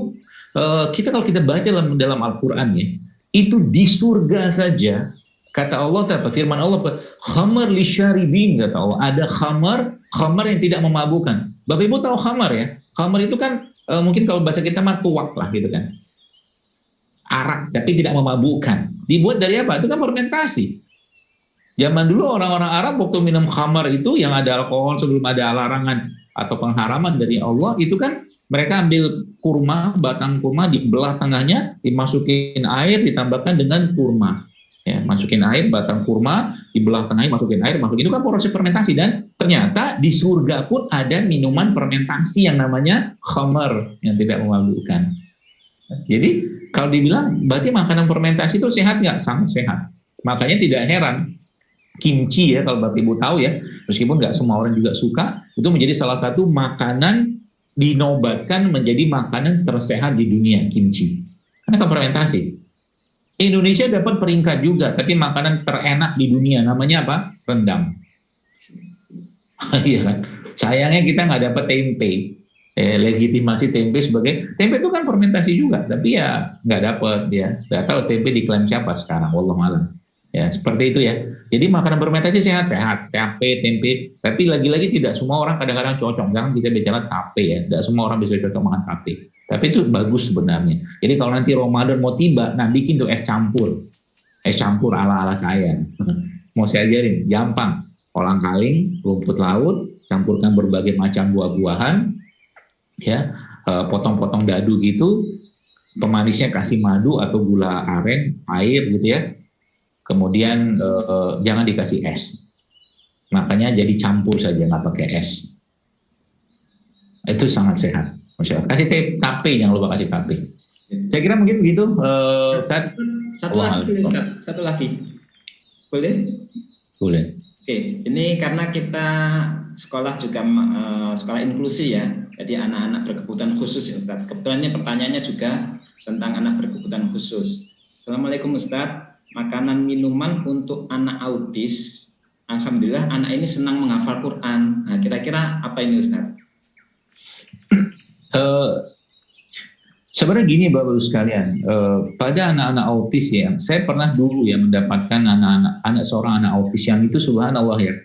[SPEAKER 1] kita kalau kita baca dalam Al-Quran ya, itu di surga saja kata Allah, firman Allah, khamar li syaribin, kata Allah, ada khamar yang tidak memabukkan. Bapak Ibu tahu khamar ya? Khamar itu kan mungkin kalau bahasa kita mah tuak lah gitu kan. Arak tapi tidak memabukkan. Dibuat dari apa? Itu kan fermentasi. Zaman dulu orang-orang Arab waktu minum khamar itu yang ada alkohol sebelum ada larangan atau pengharaman dari Allah, itu kan mereka ambil kurma, batang kurma dibelah tengahnya, dimasukin air, ditambahkan dengan kurma. Ya, masukin air, batang kurma, dibelah tengahnya, masukin air, itu kan proses fermentasi. Dan ternyata di surga pun ada minuman fermentasi yang namanya khamar yang tidak memabukkan. Jadi kalau dibilang berarti makanan fermentasi itu sehat nggak? Sangat sehat. Makanya tidak heran kimchi ya, kalau Bapak Ibu tahu ya, meskipun nggak semua orang juga suka, itu menjadi salah satu makanan dinobatkan menjadi makanan tersehat di dunia, kimchi. Karena kan fermentasi. Indonesia dapat peringkat juga, tapi makanan terenak di dunia namanya apa? Rendang. Iya kan? Sayangnya kita nggak dapat tempe. Legitimasi tempe sebagai tempe itu kan fermentasi juga, tapi ya nggak dapat ya. Nggak tahu tempe diklaim siapa sekarang, wallahualam. Ya seperti itu ya. Jadi makanan fermentasi sehat-sehat, tempe. Tapi lagi-lagi tidak semua orang kadang-kadang cocok. Jangan kita bicara tape ya. Tidak semua orang bisa cocok makan tape. Tapi itu bagus sebenarnya. Jadi kalau nanti Ramadan mau tiba, nah bikin tuh es campur ala-ala saya. Mau saya ajarin, gampang. Kolang-kaling, rumput laut, campurkan berbagai macam buah-buahan, ya, potong-potong dadu gitu, pemanisnya kasih madu atau gula aren, air gitu ya. Kemudian jangan dikasih es, makanya jadi campur saja, nggak pakai es. Itu sangat sehat. Kasih tape, jangan lupa kasih tape. Saya kira mungkin begitu.
[SPEAKER 2] Satu lagi, boleh?
[SPEAKER 1] Boleh.
[SPEAKER 2] Oke, ini karena kita sekolah juga sekolah inklusi ya, jadi anak-anak berkebutuhan khusus ya Ustadz. Kebetulan ini pertanyaannya juga tentang anak berkebutuhan khusus. Assalamualaikum Ustadz. Makanan minuman untuk anak autis, alhamdulillah anak ini senang menghafal Quran. Nah, kira-kira apa ini Ustaz?
[SPEAKER 1] Sebenarnya gini Bapak-Ibu sekalian, pada anak-anak autis ya, saya pernah dulu ya mendapatkan seorang anak autis yang itu subhanallah ya,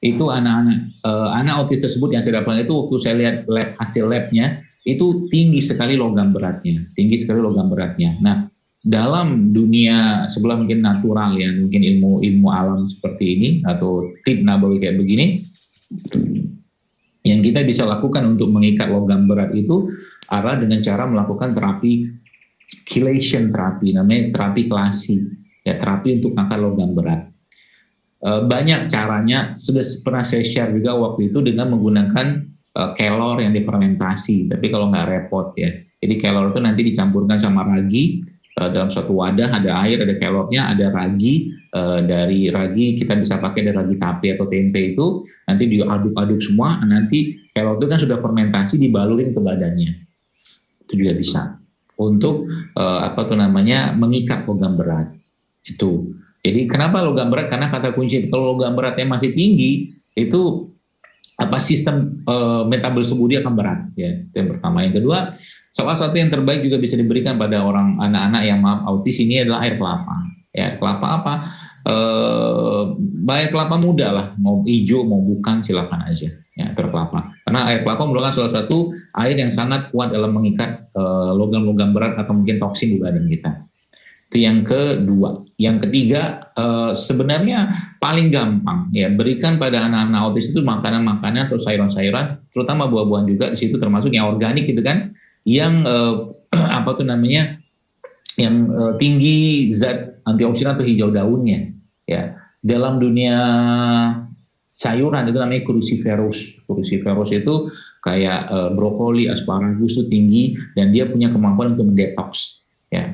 [SPEAKER 1] itu anak autis tersebut yang saya dapatkan itu waktu saya lihat hasil labnya itu tinggi sekali logam beratnya. Nah, dalam dunia sebelah mungkin natural ya, mungkin ilmu alam seperti ini atau tip nabawi kayak begini, yang kita bisa lakukan untuk mengikat logam berat itu adalah dengan cara melakukan terapi chelation terapi, namanya terapi kelasi, ya, terapi untuk angkat logam berat. Banyak caranya, sudah pernah saya share juga waktu itu dengan menggunakan kelor yang difermentasi, tapi kalau nggak repot ya. Jadi kelor itu nanti dicampurkan sama ragi, dalam suatu wadah ada air, ada kelornya, ada ragi, dari ragi kita bisa pakai dari ragi tape atau tempe itu, nanti diaduk-aduk semua, nanti kelor itu kan sudah fermentasi dibalurin ke badannya, itu juga bisa untuk mengikat logam berat itu. Jadi kenapa logam berat? Karena kata kunci kalau logam beratnya masih tinggi itu sistem metabolisme tubuh dia akan berat ya. Itu yang pertama. Yang kedua, salah satu yang terbaik juga bisa diberikan pada anak-anak yang autis ini adalah air kelapa. Ya, kelapa apa? Air kelapa muda lah, mau hijau mau bukan silakan aja. Ya, air kelapa. Karena air kelapa merupakan salah satu air yang sangat kuat dalam mengikat logam-logam berat atau mungkin toksin di badan kita. Itu yang kedua. Yang ketiga, sebenarnya paling gampang ya, berikan pada anak-anak autis itu makanan-makanan atau sayuran-sayuran, terutama buah-buahan juga di situ termasuk yang organik gitu kan, yang yang tinggi zat antioksidan atau hijau daunnya ya. Dalam dunia sayuran itu namanya cruciferous itu kayak brokoli, asparagus itu tinggi dan dia punya kemampuan untuk mendetoks ya.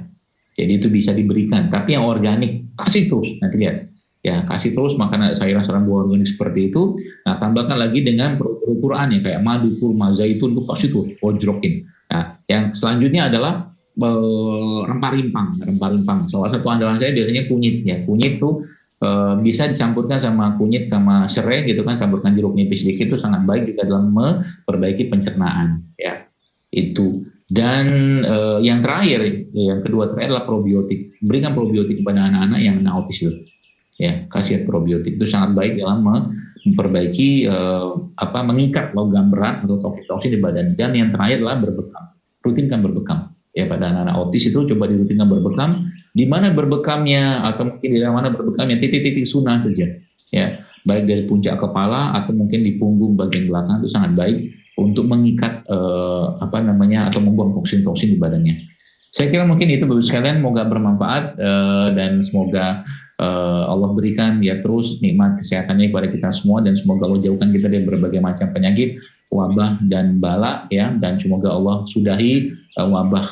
[SPEAKER 1] Jadi itu bisa diberikan, tapi yang organik kasih terus, nanti lihat ya, kasih terus makanan sayuran-sayuran buah organik seperti itu. Nah, tambahkan lagi dengan produk Quran ya, kayak madu, kurma, zaitun, itu kasih terus, ojrokin. Nah, yang selanjutnya adalah rempah-rimpang. Salah satu andalan saya biasanya kunyit ya. Kunyit tuh bisa dicampurkan sama kunyit sama serai gitu kan, campurkan jeruk nipis sedikit, itu sangat baik juga dalam memperbaiki pencernaan ya. Itu. Dan yang terakhir, yang kedua terakhir adalah probiotik. Berikan probiotik kepada anak-anak yang autis itu. Ya, kasih probiotik itu sangat baik dalam memperbaiki mengikat logam berat atau toksin di badan. Dan yang terakhir adalah berbekam. rutinkan berbekam. Ya, pada anak-anak autis itu coba dirutinkan berbekam. Di mana berbekamnya atau mungkin di mana berbekamnya titik-titik sunnah saja. Ya, baik dari puncak kepala atau mungkin di punggung bagian belakang itu sangat baik untuk mengikat atau membuang toksin-toksin di badannya. Saya kira mungkin itu Bapak sekalian, semoga bermanfaat dan semoga Allah berikan ya terus nikmat kesehatannya kepada kita semua, dan semoga Allah jauhkan kita dari berbagai macam penyakit, wabah dan bala ya, dan semoga Allah sudahi wabah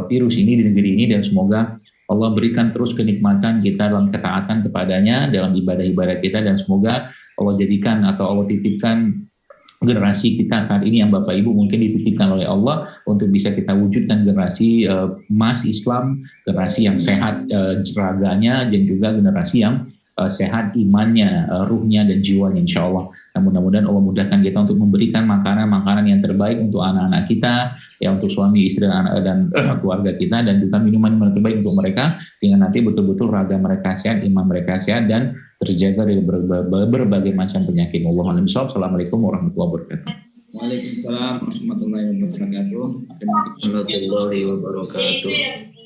[SPEAKER 1] virus ini di negeri ini, dan semoga Allah berikan terus kenikmatan kita dalam ketaatan kepadanya dalam ibadah-ibadah kita, dan semoga Allah jadikan atau Allah titipkan generasi kita saat ini yang Bapak Ibu mungkin dititipkan oleh Allah untuk bisa kita wujudkan generasi emas Islam, generasi yang sehat raganya, dan juga generasi yang sehat imannya, ruhnya dan jiwanya insya Allah. Nah, mudah-mudahan Allah mudahkan kita untuk memberikan makanan-makanan yang terbaik untuk anak-anak kita, ya untuk suami, istri, dan keluarga kita, dan juga minuman-minuman terbaik untuk mereka, sehingga nanti betul-betul raga mereka sehat, iman mereka sehat, dan terjaga dari berbagai macam penyakit. Assalamualaikum warahmatullahi wabarakatuh.
[SPEAKER 2] Waalaikumsalam warahmatullahi wabarakatuh.
[SPEAKER 4] Warahmatullahi wabarakatuh.